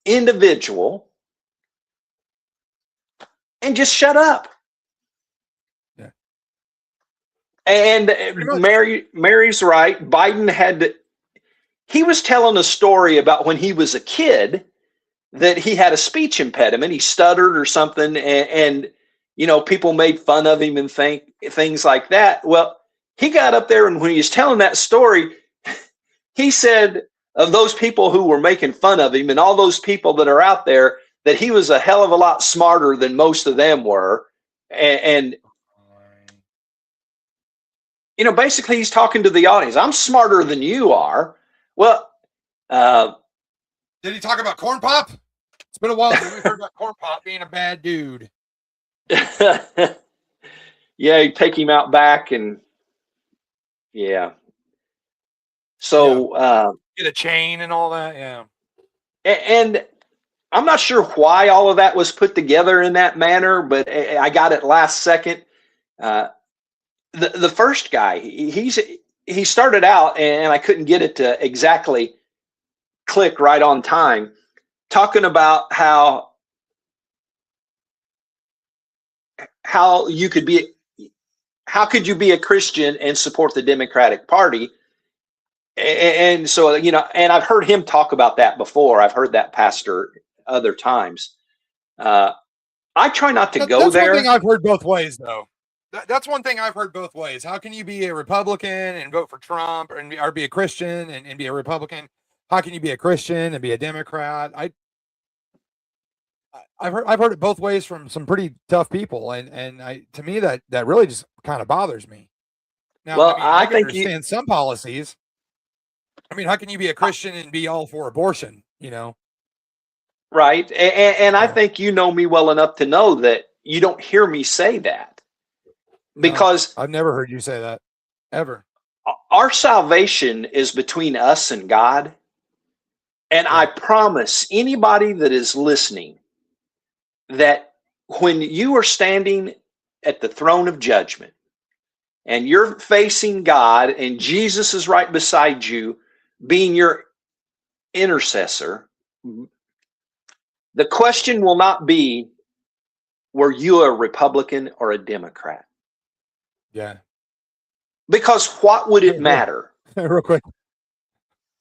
individual and just shut up. Yeah. And Mary's right. Biden he was telling a story about when he was a kid that he had a speech impediment. He stuttered or something, and people made fun of him and things like that. Well, he got up there, and when he was telling that story, he said of those people who were making fun of him and all those people that are out there, that he was a hell of a lot smarter than most of them were. And basically he's talking to the audience. I'm smarter than you are. Well, did he talk about Corn Pop? It's been a while since we've heard about Corn Pop being a bad dude. Yeah, you take him out back and yeah. So get a chain and all that, yeah. And I'm not sure why all of that was put together in that manner, but I got it last second. The first guy, he started out, and I couldn't get it to exactly click right on time, talking about how could you be a Christian and support the Democratic Party? And so, and I've heard him talk about that before. I've heard that pastor other times. I try not to go there. That's one thing I've heard both ways, though. That's one thing I've heard both ways. How can you be a Republican and vote for Trump, or be a Christian and be a Republican? How can you be a Christian and be a Democrat? I've heard it both ways from some pretty tough people, and to me that really just kind of bothers me. Now, well, I think understand some policies. I mean, how can you be a Christian and be all for abortion? Right, and I think you know me well enough to know that you don't hear me say that. Because I've never heard you say that ever. Our salvation is between us and God. And I promise anybody that is listening that when you are standing at the throne of judgment and you're facing God and Jesus is right beside you, being your intercessor, the question will not be, were you a Republican or a Democrat? Yeah. Because what would it matter? Real quick.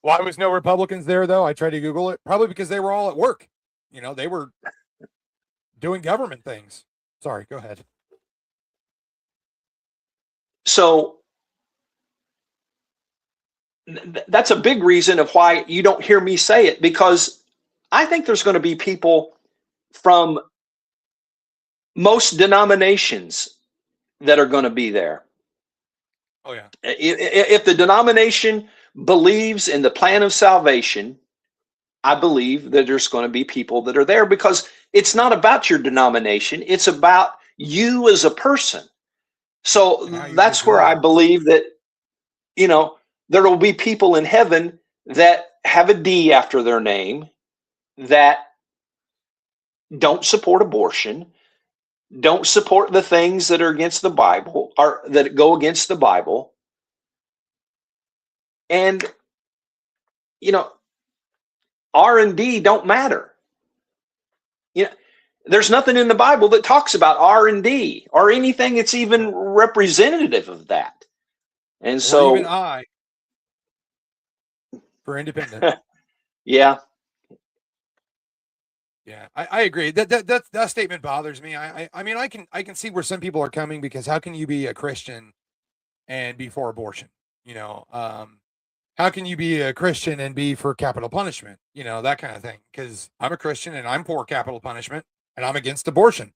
Why was no Republicans there, though? I tried to Google it. Probably because they were all at work. They were doing government things. Sorry, go ahead. So that's a big reason of why you don't hear me say it, because I think there's going to be people from most denominations that are going to be there. Oh, yeah. If the denomination believes in the plan of salvation, I believe that there's going to be people that are there, because it's not about your denomination. It's about you as a person. So that's where I believe that, there will be people in heaven that have a D after their name that don't support abortion, don't support the things that are against the Bible, or that go against the Bible. And, R&D don't matter. There's nothing in the Bible that talks about R&D or anything that's even representative of that. And so, even I, for independent. Yeah. Yeah, I agree. That statement bothers me. I mean, I can see where some people are coming, because how can you be a Christian and be for abortion? How can you be a Christian and be for capital punishment? That kind of thing. Because I'm a Christian and I'm for capital punishment and I'm against abortion.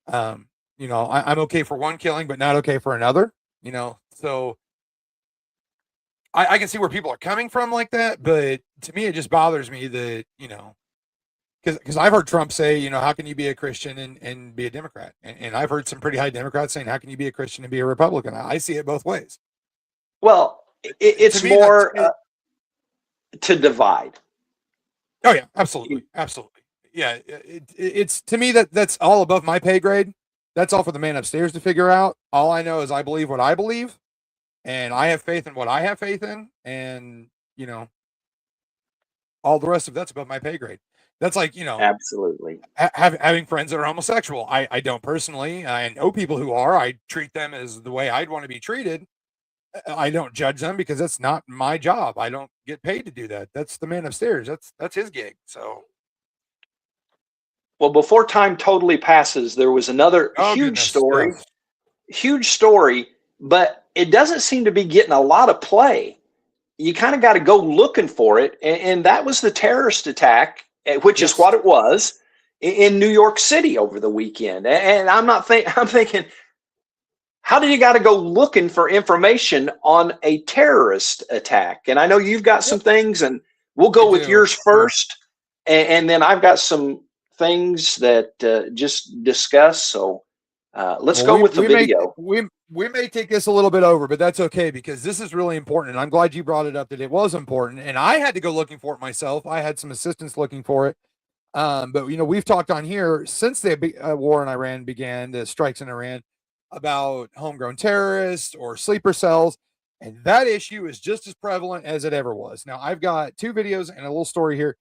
I'm okay for one killing, but not okay for another. So I can see where people are coming from like that, but to me, it just bothers me that because I've heard Trump say, how can you be a Christian and be a Democrat? And I've heard some pretty high Democrats saying, how can you be a Christian and be a Republican? I see it both ways. Well, it's more to divide. Oh, yeah, absolutely. Absolutely. Yeah, it's to me that's all above my pay grade. That's all for the man upstairs to figure out. All I know is I believe what I believe, and I have faith in what I have faith in, and, all the rest of that's above my pay grade. That's like, absolutely having friends that are homosexual. I don't personally. I know people who are. I treat them as the way I'd want to be treated. I don't judge them because that's not my job. I don't get paid to do that. That's the man upstairs. That's his gig. So, well, before time totally passes, there was another huge story, but it doesn't seem to be getting a lot of play. You kind of got to go looking for it, and that was the terrorist attack, which is what it was, in New York City over the weekend. And I'm thinking, how do you got to go looking for information on a terrorist attack? And I know you've got some things, and we'll go with yours first, and then I've got some things that just discuss. So let's go with the video. We may take this a little bit over, but that's okay, because this is really important. And I'm glad you brought it up, that it was important. And I had to go looking for it myself. I had some assistance looking for it. But, we've talked on here since the war in Iran began, the strikes in Iran, about homegrown terrorists or sleeper cells. And that issue is just as prevalent as it ever was. Now, I've got two videos and a little story here.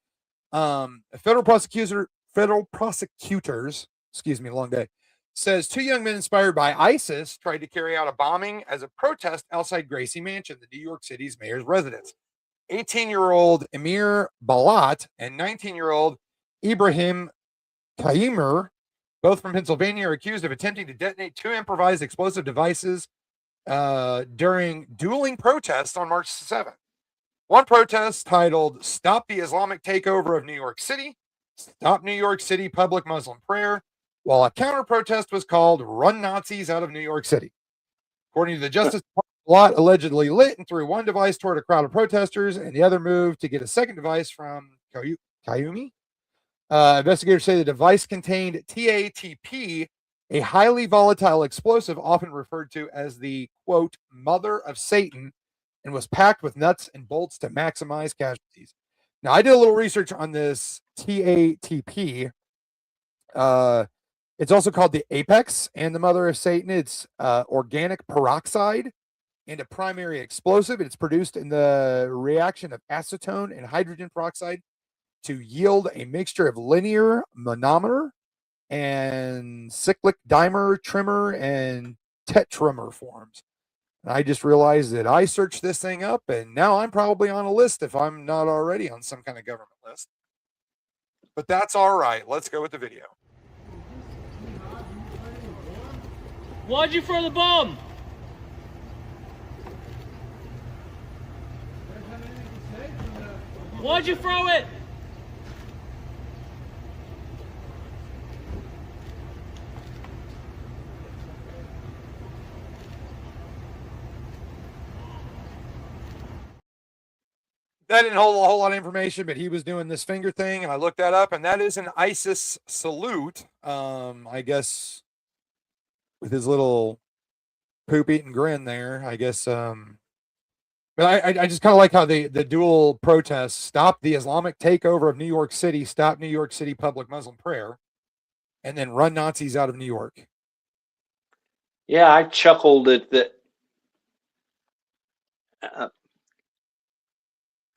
Federal prosecutors, excuse me, long day, says two young men inspired by ISIS tried to carry out a bombing as a protest outside Gracie Mansion, the New York City's mayor's residence. 18-year-old Emir Balat and 19-year-old Ibrahim Kaimer, both from Pennsylvania, are accused of attempting to detonate two improvised explosive devices during dueling protests on March 7th. One protest titled "Stop the Islamic Takeover of New York City, Stop New York City Public Muslim Prayer," while a counter protest was called "Run Nazis Out of New York City." According to the Justice Department, Lot allegedly lit and threw one device toward a crowd of protesters, and the other moved to get a second device from Kayumi. Investigators say the device contained TATP, a highly volatile explosive often referred to as the, quote, mother of Satan, and was packed with nuts and bolts to maximize casualties. Now, I did a little research on this TATP. It's also called the Apex and the mother of Satan. It's organic peroxide and a primary explosive. It's produced in the reaction of acetone and hydrogen peroxide to yield a mixture of linear monomer and cyclic dimer, trimmer, and tetramer forms. And I just realized that I searched this thing up, and now I'm probably on a list if I'm not already on some kind of government list. But that's all right. Let's go with the video. Why'd you throw the bomb? Why'd you throw it? That didn't hold a whole lot of information, but he was doing this finger thing, and I looked that up, and that is an ISIS salute. I guess with his little poop eating grin there, I guess. But I just kind of like how the dual protests stopped the Islamic takeover of New York City, stopped New York City public Muslim prayer, and then run Nazis out of New York. Yeah, I chuckled at the.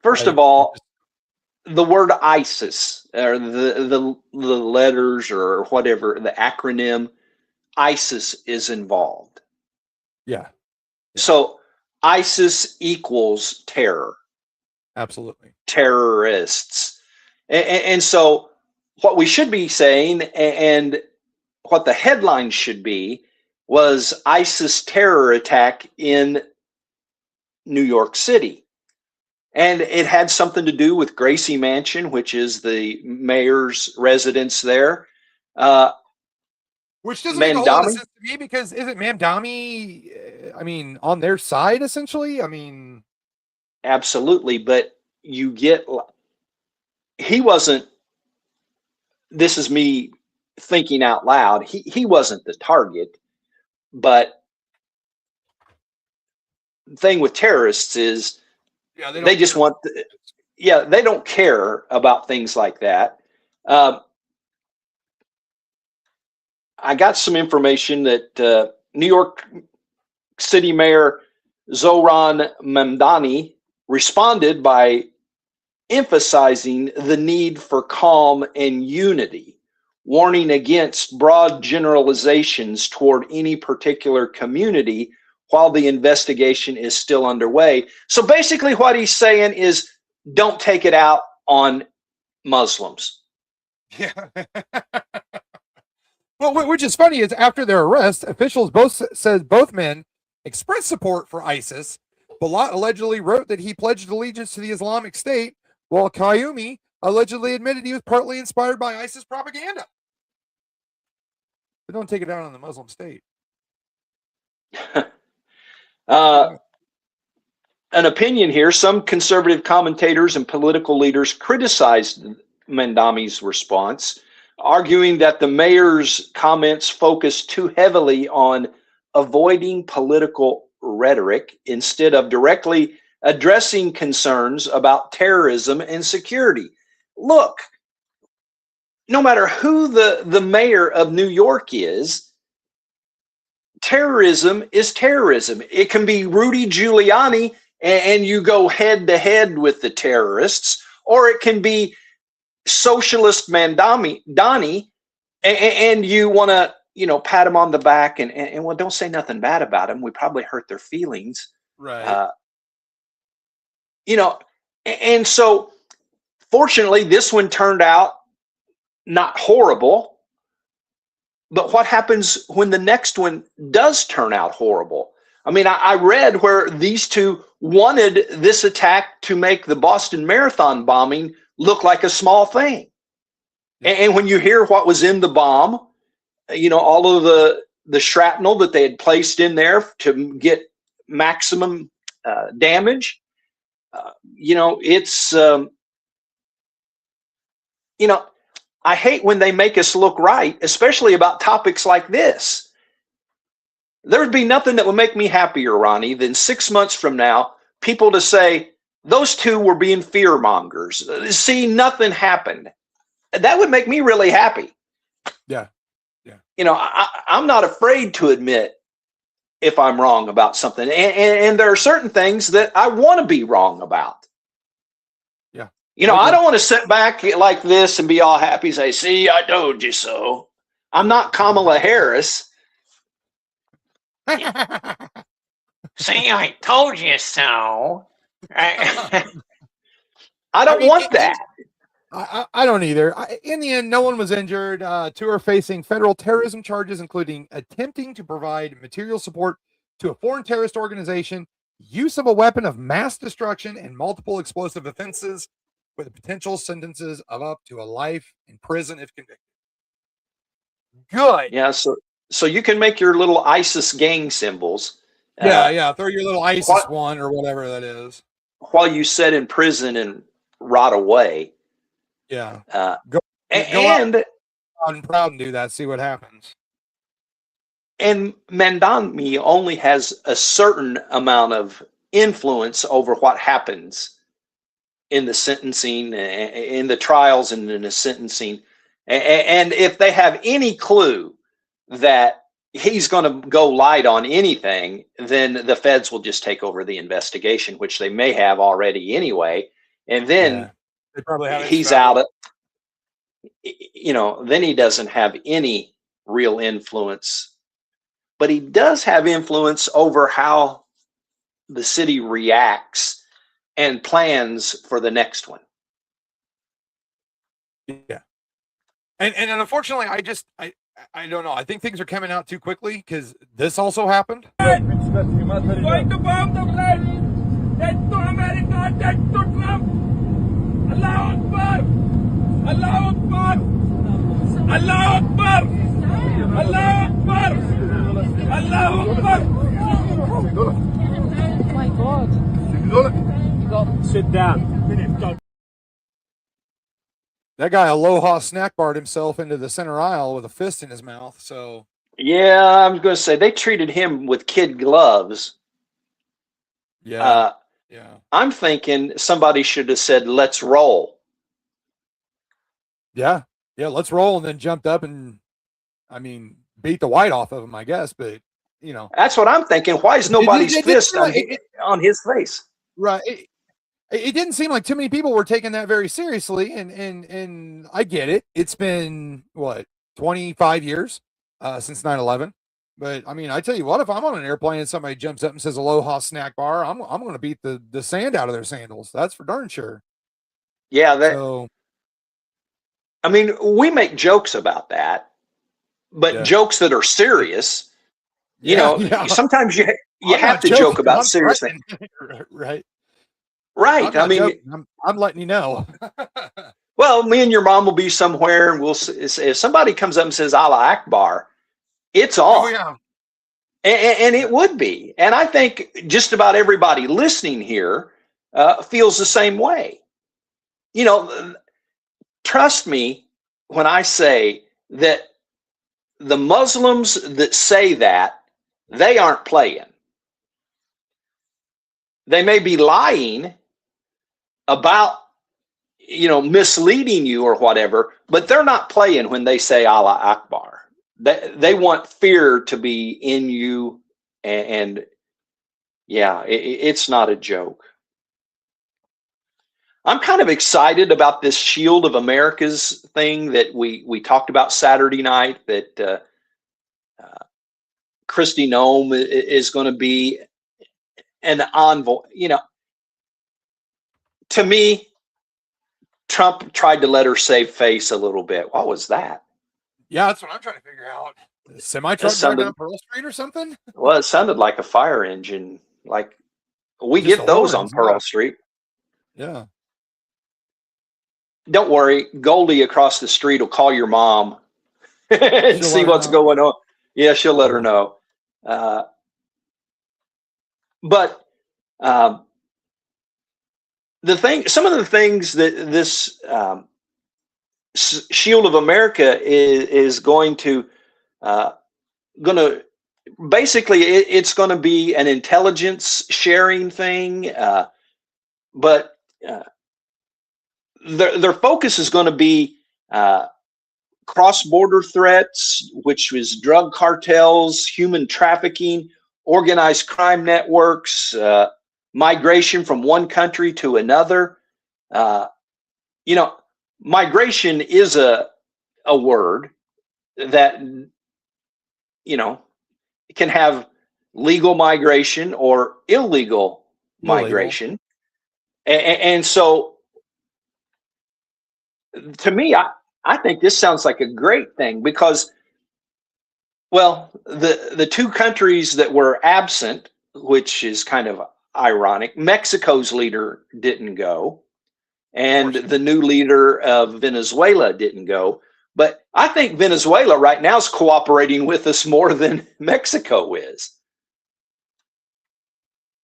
First of all, the word ISIS, or the letters or whatever, the acronym ISIS is involved. Yeah. So ISIS equals terror. Absolutely. Terrorists. And so what we should be saying, and what the headline should be, was ISIS terror attack in New York City. And it had something to do with Gracie Mansion, which is the mayor's residence there. Which doesn't make a whole lot of sense to me, because isn't Mamdani, I mean, on their side, essentially? I mean... Absolutely, but you get... He wasn't... This is me thinking out loud. He wasn't the target, but the thing with terrorists is they just want... they don't care about things like that. I got some information that New York City Mayor Zohran Mamdani responded by emphasizing the need for calm and unity, warning against broad generalizations toward any particular community while the investigation is still underway. So basically what he's saying is, don't take it out on Muslims. Yeah. Well, which is funny is after their arrest, officials said both men expressed support for ISIS. Balat allegedly wrote that he pledged allegiance to the Islamic State, while Qayoumi allegedly admitted he was partly inspired by ISIS propaganda. But don't take it out on the Muslim state. An opinion here. Some conservative commentators and political leaders criticized Mamdani's response, arguing that the mayor's comments focused too heavily on avoiding political rhetoric instead of directly addressing concerns about terrorism and security. Look, no matter who the mayor of New York is, terrorism is terrorism. It can be Rudy Giuliani and you go head to head with the terrorists, or it can be socialist Mamdani and you want to, pat him on the back and well, don't say nothing bad about him. We probably hurt their feelings. Right. And so fortunately this one turned out not horrible. But what happens when the next one does turn out horrible? I mean, I read where these two wanted this attack to make the Boston Marathon bombing look like a small thing. And when you hear what was in the bomb, all of the shrapnel that they had placed in there to get maximum damage, it's, I hate when they make us look right, especially about topics like this. There would be nothing that would make me happier, Ronnie, than 6 months from now, people to say, those two were being fear mongers. See, nothing happened. That would make me really happy. Yeah. You know, I'm not afraid to admit if I'm wrong about something. And there are certain things that I want to be wrong about. Yeah. You know, I don't want to sit back like this and be all happy and say, see, I told you so. I'm not Kamala Harris. See, I told you so. I don't want that. I don't either. In the end, no one was injured. Two are facing federal terrorism charges, including attempting to provide material support to a foreign terrorist organization, use of a weapon of mass destruction, and multiple explosive offenses, with potential sentences of up to a life in prison if convicted. Good. Yeah, so you can make your little ISIS gang symbols. Yeah. Throw your little ISIS one or whatever that is. While you sit in prison and rot away. Yeah. Go out and proud and do that. See what happens. And Mandami only has a certain amount of influence over what happens in the sentencing, in the trials, and in the sentencing. And if they have any clue that he's going to go light on anything, then the feds will just take over the investigation, which they may have already anyway. And then they probably have he's out of, you know, then he doesn't have any real influence, but he does have influence over how the city reacts and plans for the next one. Yeah. And unfortunately, I don't know. I think things are coming out too quickly because this also happened. Going to bomb the place. Death to America, death to Trump. Allah Akbar. Allah Akbar. Allah Akbar. Allah Akbar. Allah Akbar. Oh my God. Sit down. That guy Aloha snack barred himself into the center aisle with a fist in his mouth. So yeah, I'm going to say they treated him with kid gloves. Yeah. I'm thinking somebody should have said, "Let's roll." Yeah, let's roll, and then jumped up and, I mean, beat the white off of him, I guess. But you know, that's what I'm thinking. Why is nobody's fist on his face? Right. It didn't seem like too many people were taking that very seriously, and I get it. It's been what 25 years since 9/11, but I mean, I tell you what, if I'm on an airplane and somebody jumps up and says "Aloha snack bar," I'm going to beat the sand out of their sandals. That's for darn sure. Yeah, So, I mean, we make jokes about that, but jokes that are serious. You know, sometimes you have to joke about serious things. Right. Right. I mean, I'm letting you know. Well, me and your mom will be somewhere, and we'll if somebody comes up and says Allah Akbar, it's on. Oh, yeah. And it would be. And I think just about everybody listening here feels the same way. You know, trust me when I say that the Muslims that say that, they aren't playing. They may be lying about, you know, misleading you or whatever, but they're not playing when they say Allah Akbar. They want fear to be in you, and yeah, it's not a joke. I'm kind of excited about this Shield of America's thing that we talked about Saturday night, that Kristi Noem is going to be an envoy. You know, to me, Trump tried to let her save face a little bit. What was that? Yeah, that's what I'm trying to figure out. Semi-truck driving down Pearl Street or something? Well, it sounded like a fire engine. Like we Just get those horns, on Pearl yeah. Street. Yeah. Don't worry, Goldie across the street will call your mom and see what's going on. Yeah, she'll let her know. But some of the things that this Shield of America is going to basically it's going to be an intelligence sharing thing, but their focus is going to be cross-border threats, which is drug cartels, human trafficking, organized crime networks, migration from one country to another. Migration is a word that, can have legal migration or illegal migration. And so to me, I think this sounds like a great thing because, well, the two countries that were absent, which is kind of ironic, Mexico's leader didn't go, and the new leader of Venezuela didn't go. But I think Venezuela right now is cooperating with us more than Mexico is.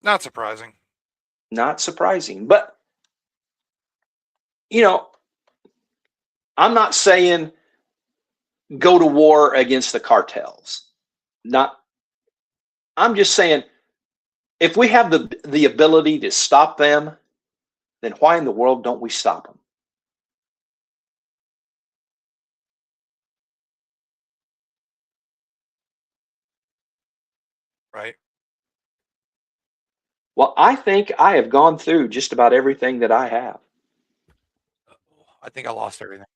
Not surprising. Not surprising. But, I'm not saying go to war against the cartels. I'm just saying if we have the ability to stop them, then why in the world don't we stop them? Right. Well, I think I have gone through just about everything that I have. I think I lost everything.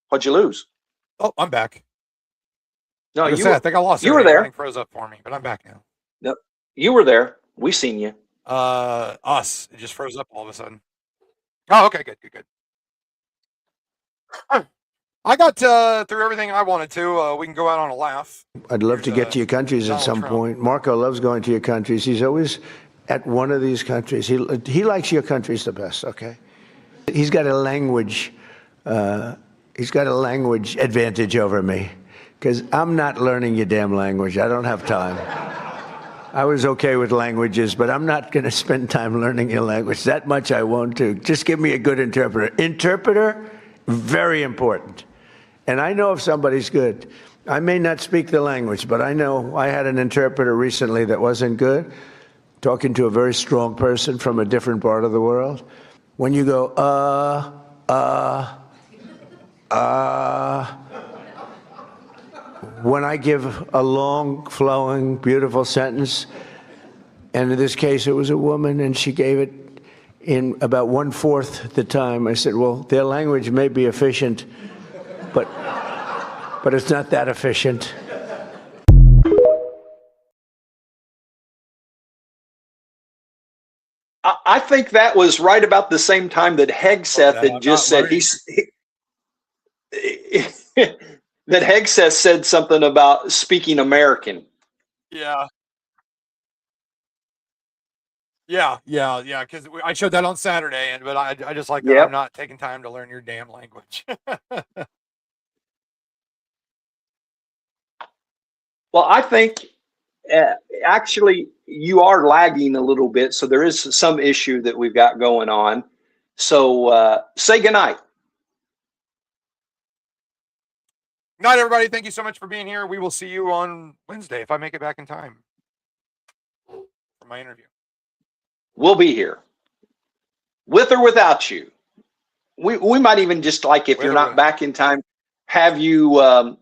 What'd you lose? Oh, I'm back. No, I think I lost. You were there. Everything froze up for me, but I'm back now. Nope. You were there. We seen you. Us. It just froze up all of a sudden. Oh, okay, good. I got through everything I wanted to. We can go out on a laugh. I'd love to get to your countries at some point. Marco loves going to your countries. He's always at one of these countries. He likes your countries the best. Okay. He's got a language. He's got a language advantage over me because I'm not learning your damn language. I don't have time. I was okay with languages, but I'm not going to spend time learning your language. That much I won't do. Just give me a good interpreter. Interpreter, very important. And I know if somebody's good. I may not speak the language, but I know I had an interpreter recently that wasn't good, talking to a very strong person from a different part of the world. When you go, when I give a long, flowing, beautiful sentence, and in this case it was a woman, and she gave it in about 1/4 the time, I said, well, their language may be efficient, but it's not that efficient. I think that was right about the same time that Hegseth had just said that Hegseth said something about speaking American. Yeah. Because I showed that on Saturday, but I just like that. Yep. I'm not taking time to learn your damn language. Well, I think actually you are lagging a little bit, so there is some issue that we've got going on. So say goodnight. Night, everybody. Thank you so much for being here. We will see you on Wednesday if I make it back in time for my interview. We'll be here, with or without you. We might even just, like, if you're not back in time, have you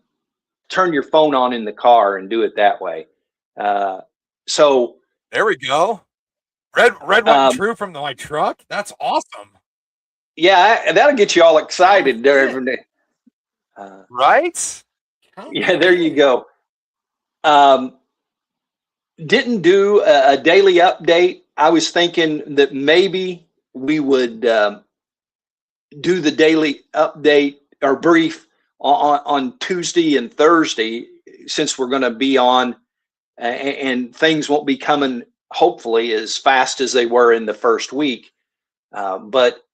turn your phone on in the car and do it that way. So there we go. Red, white, and true from my truck. That's awesome. Yeah, that'll get you all excited there. Right? Yeah, there you go. Didn't do a daily update. I was thinking that maybe we would do the daily update or brief on Tuesday and Thursday, since we're going to be on and things won't be coming, hopefully, as fast as they were in the first week. But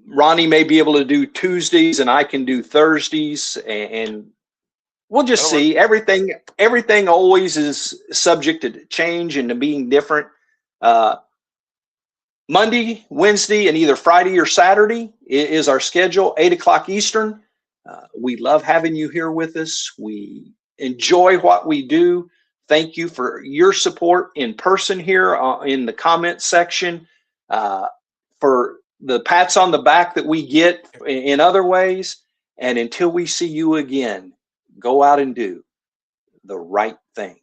Ronnie may be able to do Tuesdays and I can do Thursdays, and we'll just see. Everything always is subject to change and to being different. Monday, Wednesday, and either Friday or Saturday is our schedule, 8 o'clock Eastern. We love having you here with us. We enjoy what we do. Thank you for your support in person here in the comment section, for the pats on the back that we get in other ways. And until we see you again, go out and do the right thing.